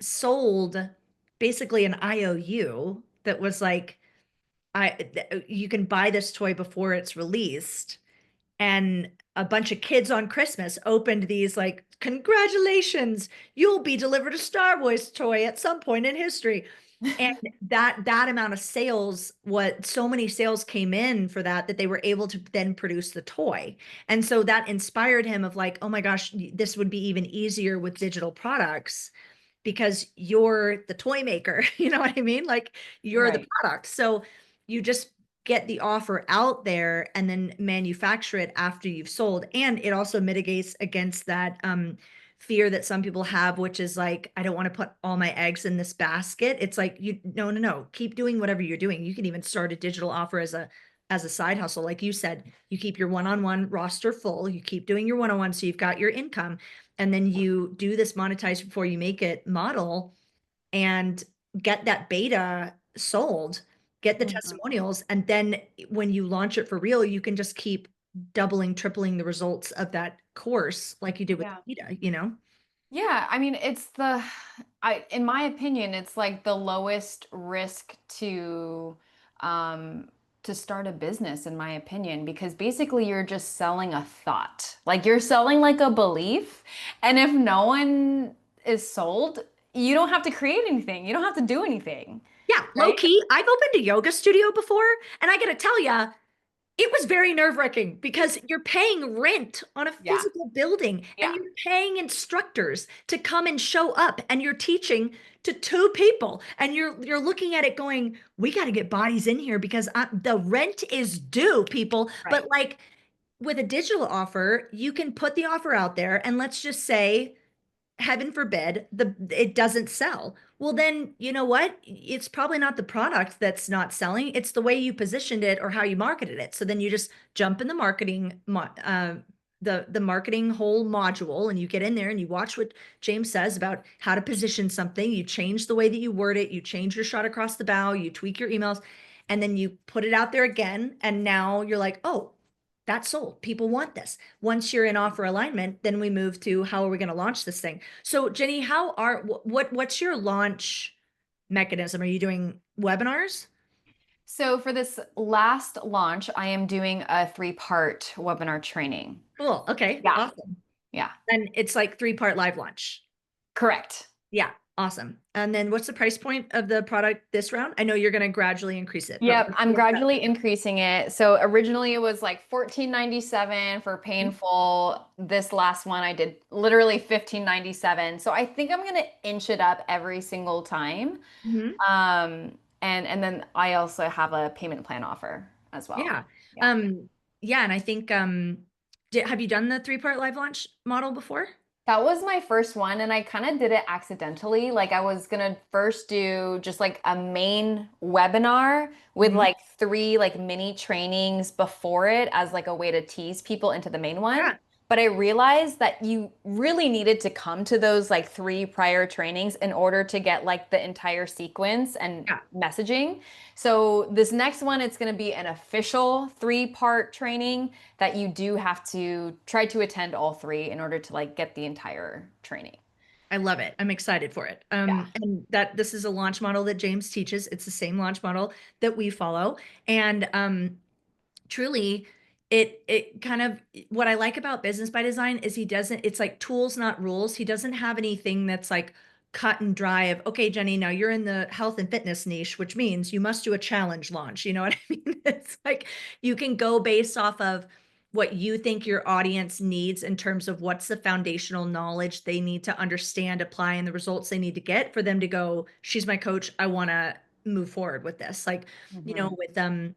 sold basically an IOU that was like, you can buy this toy before it's released. And a bunch of kids on Christmas opened these like, congratulations, you'll be delivered a Star Wars toy at some point in history. And that amount of sales, what so many sales came in for that they were able to then produce the toy. And so that inspired him of like, oh my gosh, this would be even easier with digital products because you're the toy maker. You know what I mean? Like you're the Right. product. So you just get the offer out there and then manufacture it after you've sold. And it also mitigates against that fear that some people have, which is like, I don't want to put all my eggs in this basket. It's like, you no, no, no, keep doing whatever you're doing. You can even start a digital offer as a side hustle. Like you said, you keep your one-on-one roster full, you keep doing your one-on-one, so you've got your income, and then you do this monetize before you make it model and get that beta sold, get the Mhm. testimonials, and then when you launch it for real, you can just keep doubling, tripling the results of that course like you did with Yeah. the beta, you know? Yeah, I mean, in my opinion, it's like the lowest risk um, to start a business, in my opinion, because basically you're just selling a thought. Like you're selling like a belief. And if no one is sold, you don't have to create anything. You don't have to do anything, Yeah, low right? key. I've opened a yoga studio before, and I gotta tell you, it was very nerve-wracking because you're paying rent on a Yeah. physical building and Yeah. you're paying instructors to come and show up and you're teaching to two people and you're looking at it going, we got to get bodies in here because the rent is due, people. But Right. like with a digital offer, you can put the offer out there and let's just say heaven forbid it doesn't sell. Well, then you know what, it's probably not the product that's not selling, it's the way you positioned it or how you marketed it. So then you just jump in the the marketing whole module and you get in there and you watch what James says about how to position something, you change the way that you word it, you change your shot across the bow, you tweak your emails, and then you put it out there again, and now you're like, oh, that's sold. People want this. Once you're in offer alignment, then we move to how are we going to launch this thing? So Jenny, what's your launch mechanism? Are you doing webinars? So for this last launch, I am doing a three-part webinar training. Cool. Okay. Yeah. Awesome. Yeah. And it's like three-part live launch. Correct. Yeah. Awesome. And then what's the price point of the product this round? I know you're going to gradually increase it, but Yep, I'm what's that? gradually increasing it. So originally it was like 14.97 for painful. This last one I did literally 15.97. So I think I'm gonna inch it up every single time. Mhm. And then I also have a payment plan offer as well. Yeah. Yeah. Um, yeah. And I think, have you done the three-part live launch model before? That was my first one, and I kind of did it accidentally. Like I was gonna first do just like a main webinar with Mhm. like three like mini trainings before it as like a way to tease people into the main one. Yeah. But I realized that you really needed to come to those like three prior trainings in order to get like the entire sequence and Yeah. messaging. So this next one, it's going to be an official three-part training that you do have to try to attend all three in order to like get the entire training. I love it. I'm excited for it. Yeah. And that this is a launch model that James teaches. It's the same launch model that we follow. And truly it kind of, what I like about Business by Design is he doesn't, it's like tools not rules. He doesn't have anything that's like cut and dry of, okay, Jenny, now you're in the health and fitness niche, which means you must do a challenge launch, you know what I mean? It's like you can go based off of what you think your audience needs in terms of what's the foundational knowledge they need to understand, apply, and the results they need to get for them to go, she's my coach, I want to move forward with this. Like, you know, Hmm.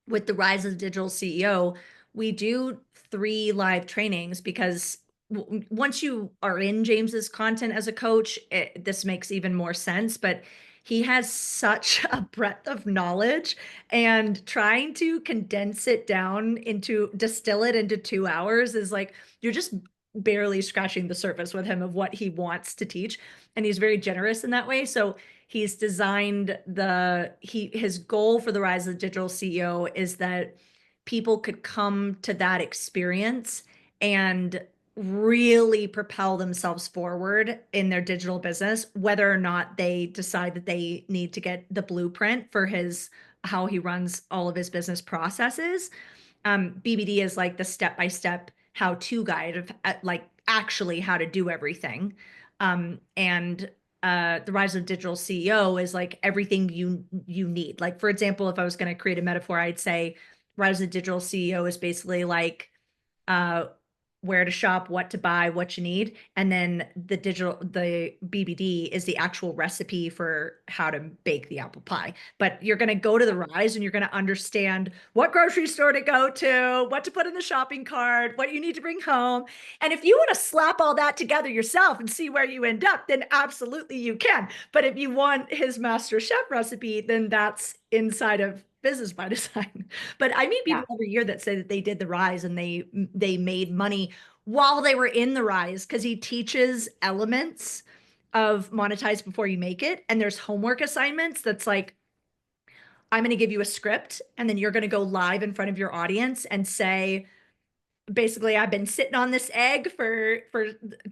with the rise of the digital CEO, we do three live trainings because once you are in James's content as a coach, this makes even more sense. But he has such a breadth of knowledge, and trying to condense it down into distill it into 2 hours is like you're just barely scratching the surface with him of what he wants to teach. And he's very generous in that way. So he's designed his goal for the rise of the digital CEO is that people could come to that experience and really propel themselves forward in their digital business, whether or not they decide that they need to get the blueprint for his how he runs all of his business processes. BBD is like the step-by-step how-to guide of like actually how to do everything. And the rise of digital CEO is like everything you need. Like for example, if I was going to create a metaphor, I'd say rise of digital CEO is basically like uh where to shop, what to buy, what you need. And then the BBD is the actual recipe for how to bake the apple pie. But you're going to go to the Rise and you're going to understand what grocery store to go to, what to put in the shopping cart, what you need to bring home. And if you want to slap all that together yourself and see where you end up, then absolutely you can. But if you want his master chef recipe, then that's inside of Business by Design. But I meet Yeah. people every year that say that they did the Rise and they made money while they were in the Rise because he teaches elements of monetize before you make it. And there's homework assignments that's like, I'm going to give you a script and then you're going to go live in front of your audience and say, basically, I've been sitting on this egg for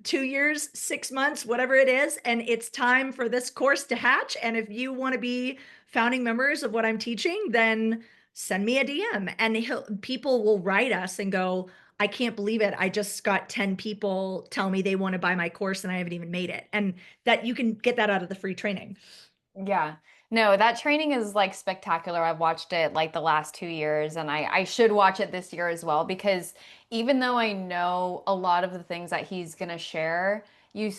2 years, 6 months, whatever it is, and it's time for this course to hatch. And if you want to be founding members of what I'm teaching, then send me a DM. And people will write us and go, I can't believe it. I just got 10 people tell me they want to buy my course and I haven't even made it. And that you can get that out of the free training. Yeah. No, that training is like spectacular. I've watched it like the last 2 years, and I should watch it this year as well because even though I know a lot of the things that he's gonna share, you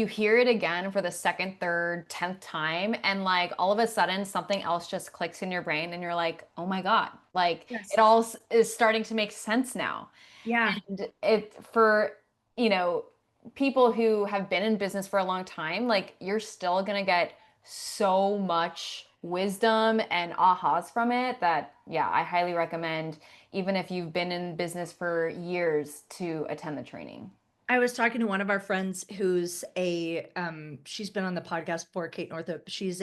hear it again for the second, third, 10th time, and like all of a sudden something else just clicks in your brain, and you're like, oh my God, like Yes. it all is starting to make sense now. Yeah. And it for, you know, people who have been in business for a long time, like you're still gonna get so much wisdom and ahas from it that, yeah, I highly recommend, even if you've been in business for years, to attend the training. I was talking to one of our friends who's she's been on the podcast before, Kate Northup. She's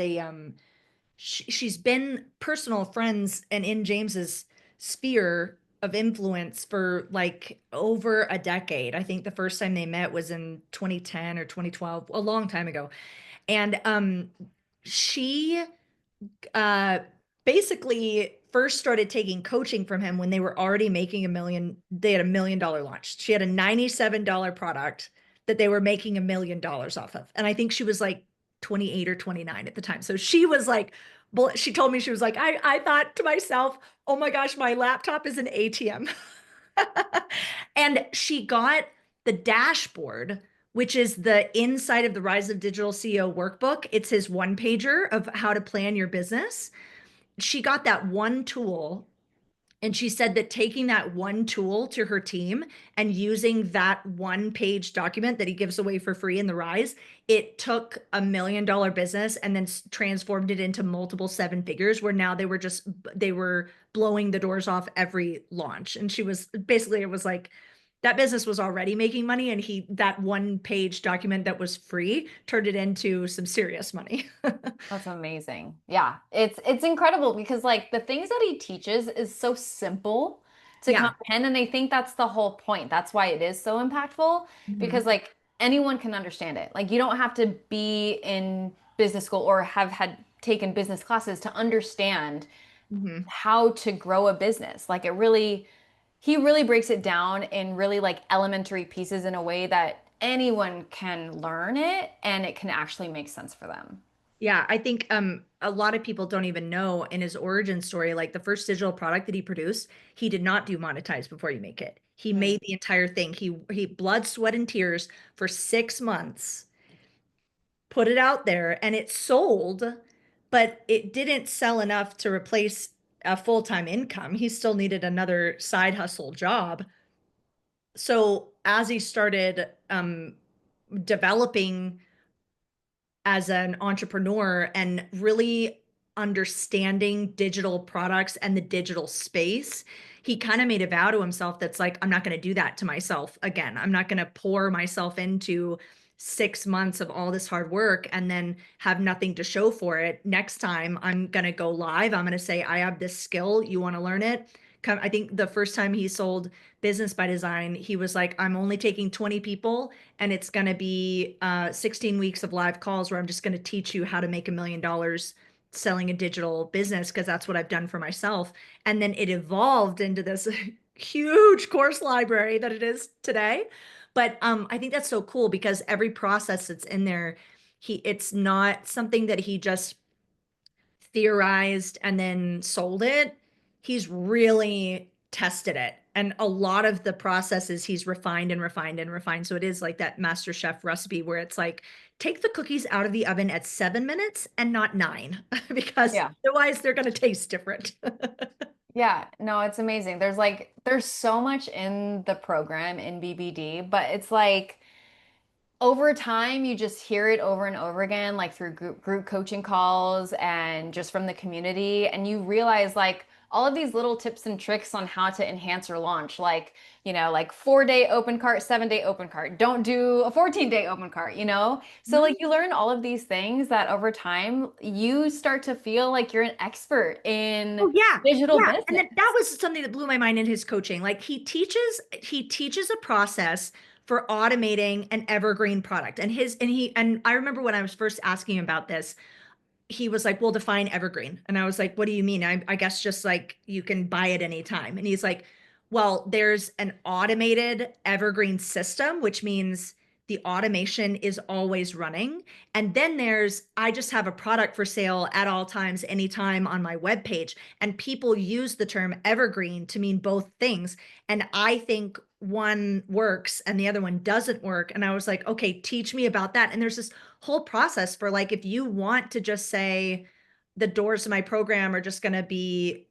been personal friends and in James's sphere of influence for like over a decade. I think the first time they met was in 2010 or 2012, a long time ago. And she uh basically first started taking coaching from him when they were already making they had $1 million launch. She had a $97 product that they were making $1 million off of. And I think she was like 28 or 29 at the time. So she was like, well, she told me, she was like, I thought to myself, oh my gosh, my laptop is an ATM. And she got the dashboard, which is the inside of the Rise of Digital CEO workbook. It's his one pager of how to plan your business. She got that one tool. And she said that taking that one tool to her team and using that one page document that he gives away for free in the Rise, it took $1 million business and then transformed it into multiple seven figures where now they were blowing the doors off every launch. And she was basically, it was like, that business was already making money and that one page document that was free turned it into some serious money. That's amazing. Yeah, it's incredible because like the things that he teaches is so simple to Yeah. comprehend, and I think that's the whole point. That's why it is so impactful because Mhm. like anyone can understand it. Like you don't have to be in business school or have had taken business classes to understand Mhm. how to grow a business. Like he really breaks it down in really like elementary pieces in a way that anyone can learn it and it can actually make sense for them. Yeah, I think a lot of people don't even know in his origin story, like the first digital product that he produced, he did not do monetize before you make it. He Mm. made the entire thing. He blood, sweat, and tears for 6 months, put it out there, and it sold, but it didn't sell enough to replace a full-time income. He still needed another side hustle job. So as he started developing as an entrepreneur and really understanding digital products and the digital space, he kind of made a vow to himself that's like, I'm not going to do that to myself again. I'm not going to pour myself into 6 months of all this hard work and then have nothing to show for it. Next time, I'm going to go live. I'm going to say, I have this skill. You want to learn it? Come, I think the first time he sold Business by Design, he was like, I'm only taking 20 people and it's going to be 16 weeks of live calls where I'm just going to teach you how to make $1 million selling a digital business because that's what I've done for myself. And then it evolved into this huge course library that it is today. But I think that's so cool because every process that's in there, it's not something that he just theorized and then sold it. He's really tested it And a lot of the processes he's refined and refined and refined. So it is like that Master Chef recipe where it's like, take the cookies out of the oven at 7 minutes and not 9, because Yeah. otherwise they're going to taste different. Yeah, no, it's amazing. There's so much in the program in BBD, but it's like over time you just hear it over and over again, like through group coaching calls and just from the community, and you realize like all of these little tips and tricks on how to enhance your launch, like, like 4-day open cart, 7-day open cart. Don't do a 14-day open cart, you know? So like Mhm. you learn all of these things that over time you start to feel like you're an expert in Oh yeah. digital Yeah. And then that business. was something that blew my mind in his coaching. Like he teaches a process for automating an evergreen product. And I remember when I was first asking him about this, he was like, well, define evergreen. And I was like, what do you mean? I guess just like you can buy it anytime. And he's like, well, there's an automated evergreen system, which means the automation is always running. And then I just have a product for sale at all times, anytime on my webpage. And people use the term evergreen to mean both things. And I think one works and the other one doesn't work. And I was like, okay, teach me about that. And there's this whole process for like, if you want to just say the doors to my program are just going to be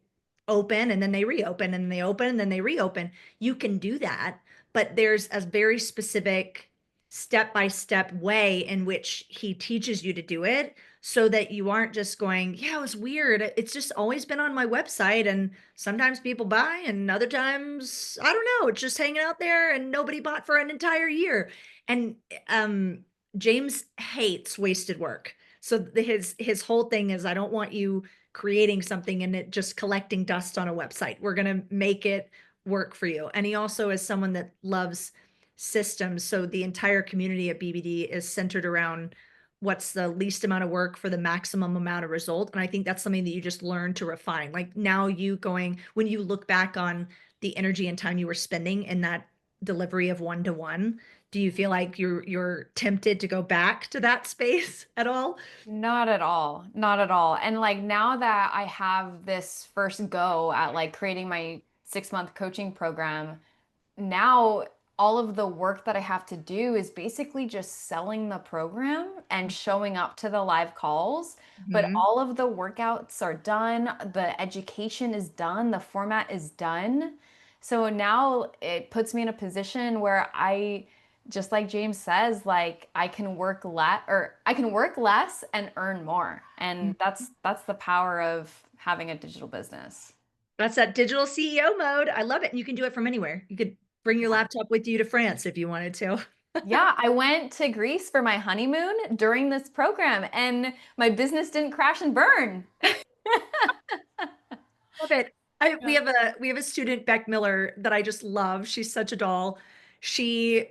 open and then they reopen and they open and then they reopen, you can do that. But there's a very specific step-by-step way in which he teaches you to do it, so that you aren't just going, yeah, it was weird. It's just always been on my website and sometimes people buy and other times, I don't know, it's just hanging out there and nobody bought for an entire year. And um James hates wasted work. So his whole thing is, I don't want you creating something and it just collecting dust on a website. We're going to make it work for you. And he also is someone that loves systems. So the entire community at BBD is centered around what's the least amount of work for the maximum amount of result. And I think that's something that you just learn to refine. Like now when you look back on the energy and time you were spending in that delivery of one-to-one, do you feel like you're tempted to go back to that space at all? Not at all. Not at all. And like now that I have this first go at like creating my 6-month coaching program, now all of the work that I have to do is basically just selling the program and showing up to the live calls. But Mhm. all of the workouts are done, the education is done, the format is done. So now it puts me in a position where just like James says, like I can work less and earn more. And that's the power of having a digital business. That's that digital CEO mode. I love it. And you can do it from anywhere. You could bring your laptop with you to France if you wanted to. Yeah, I went to Greece for my honeymoon during this program and my business didn't crash and burn. Love it. We Yeah. have a student, Beck Miller, that I just love. She's such a doll. She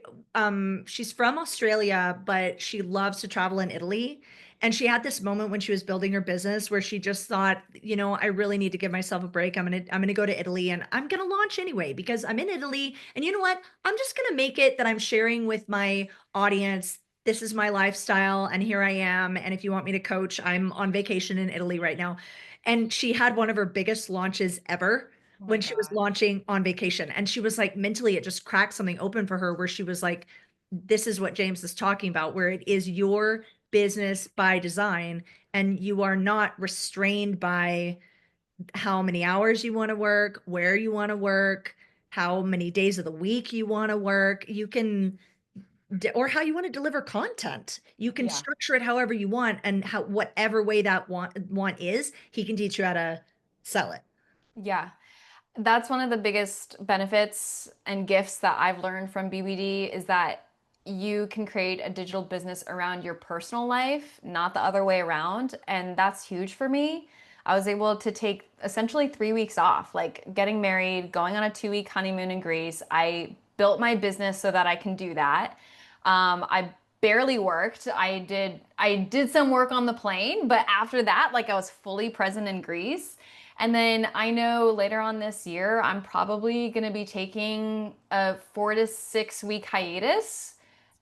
she's from Australia, but she loves to travel in Italy. And she had this moment when she was building her business where she just thought, I really need to give myself a break. I'm gonna go to Italy and I'm gonna launch anyway because I'm in Italy. And you know what? I'm just gonna make it that I'm sharing with my audience. This is my lifestyle, and here I am. And if you want me to coach, I'm on vacation in Italy right now. And she had one of her biggest launches ever Oh my when she was God. launching on vacation. And she was like, mentally, it just cracked something open for her where she was like, this is what James is talking about, where it is your business by design, and you are not restrained by how many hours you want to work, where you want to work, how many days of the week you want to work. You can or how you want to deliver content. You can Yeah. structure it however you want, and how whatever way that want is, he can teach you how to sell it. Yeah. That's one of the biggest benefits and gifts that I've learned from BBD is that you can create a digital business around your personal life, not the other way around. And that's huge for me. I was able to take essentially 3 weeks off, like getting married, going on a 2-week honeymoon in Greece. I built my business so that I can do that. I barely worked. I did some work on the plane, but after that, like I was fully present in Greece. And then I know later on this year, I'm probably going to be taking a 4 to 6 week hiatus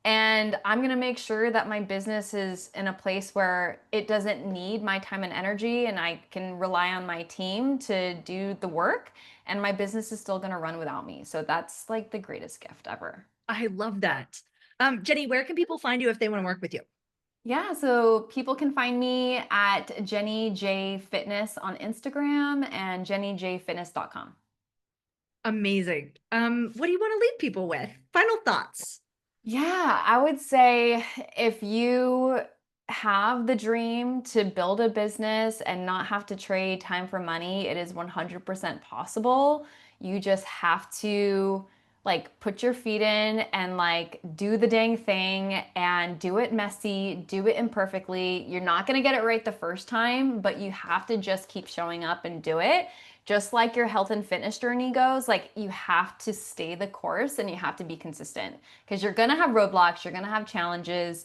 And I'm going to make sure that my business is in a place where it doesn't need my time and energy, and I can rely on my team to do the work. And my business is still going to run without me. So that's like the greatest gift ever. I love that. Jenny, where can people find you if they want to work with you? Yeah, so people can find me at Jenny J Fitness on Instagram and jennyjfitness.com. Amazing. What do you want to leave people with? Final thoughts. Yeah, I would say if you have the dream to build a business and not have to trade time for money, it is 100% possible. You just have to like put your feet in and like do the dang thing and do it messy, do it imperfectly. You're not going to get it right the first time, but you have to just keep showing up and do it. Just like your health and fitness journey goes, like you have to stay the course and you have to be consistent because you're going to have roadblocks, you're going to have challenges,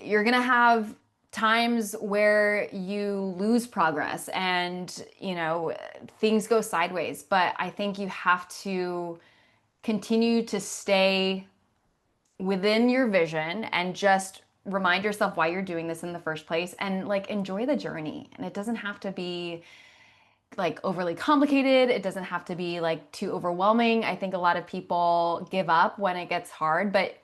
you're going to have times where you lose progress and, things go sideways. But I think you have to continue to stay within your vision and just remind yourself why you're doing this in the first place and like enjoy the journey. And it doesn't have to be like overly complicated. It doesn't have to be like too overwhelming. I think a lot of people give up when it gets hard, but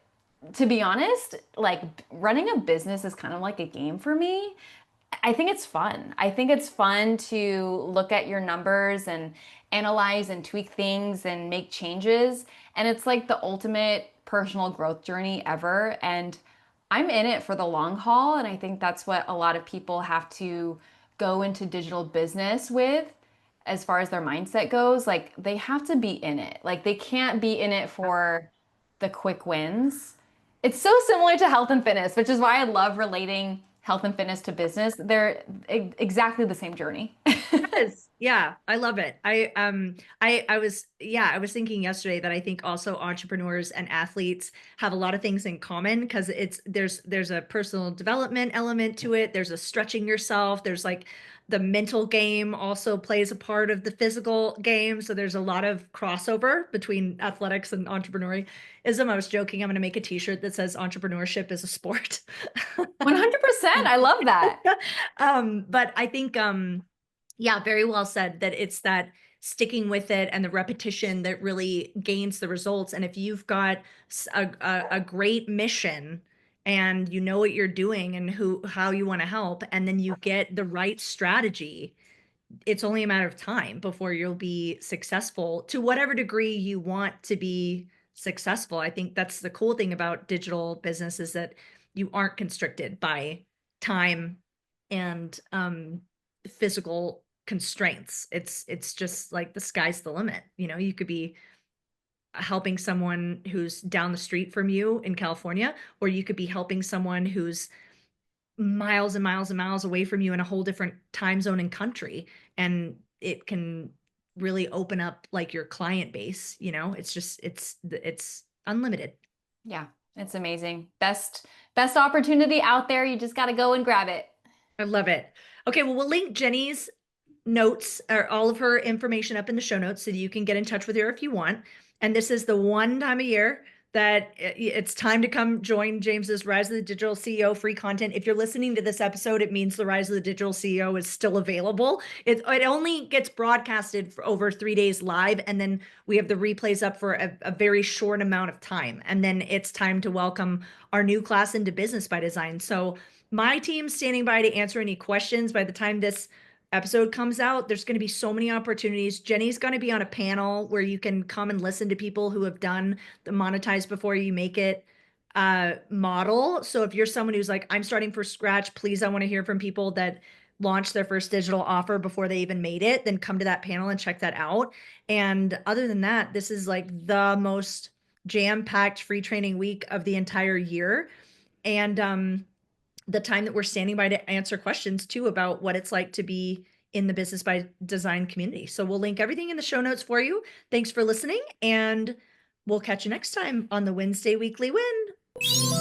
to be honest, like running a business is kind of like a game for me. I think it's fun. I think it's fun to look at your numbers and analyze and tweak things and make changes. And it's like the ultimate personal growth journey ever. And I'm in it for the long haul. And I think that's what a lot of people have to go into digital business with as far as their mindset goes. Like they have to be in it. Like they can't be in it for the quick wins. It's so similar to health and fitness, which is why I love relating health and fitness to business. They're exactly the same journey. Yes. Yeah, I love it. I was thinking yesterday that I think also entrepreneurs and athletes have a lot of things in common because there's a personal development element to it. There's a stretching yourself. There's like the mental game also plays a part of the physical game. So there's a lot of crossover between athletics and entrepreneurism. I was joking, I'm going to make a t-shirt that says entrepreneurship is a sport. 100%. I love that. But I think yeah, very well said that it's that sticking with it and the repetition that really gains the results. And if you've got a great mission and you know what you're doing and how you want to help, and then you get the right strategy, it's only a matter of time before you'll be successful to whatever degree you want to be successful. I think that's the cool thing about digital business is that you aren't constricted by time and physical constraints. It's just like the sky's the limit. You could be helping someone who's down the street from you in California, or you could be helping someone who's miles and miles and miles away from you in a whole different time zone and country. And it can really open up like your client base. It's unlimited. Yeah, it's amazing. Best opportunity out there. You just got to go and grab it. I love it. Okay, well, we'll link Jenny's notes or all of her information up in the show notes so that you can get in touch with her if you want. And this is the one time a year that it's time to come join James's Rise of the Digital CEO free content. If you're listening to this episode, it means the Rise of the Digital CEO is still available. It only gets broadcasted for over 3 days live, and then we have the replays up for a very short amount of time. And then it's time to welcome our new class into Business by Design. So my team's standing by to answer any questions. By the time this episode comes out, there's going to be so many opportunities. Jenny's going to be on a panel where you can come and listen to people who have done the monetize before you make it model. So if you're someone who's like, I'm starting from scratch, please, I want to hear from people that launched their first digital offer before they even made it, then come to that panel and check that out. And other than that, this is like the most jam-packed free training week of the entire year. And the time that we're standing by to answer questions too about what it's like to be in the Business by Design community. So we'll link everything in the show notes for you. Thanks for listening, and we'll catch you next time on the Wednesday Weekly Win.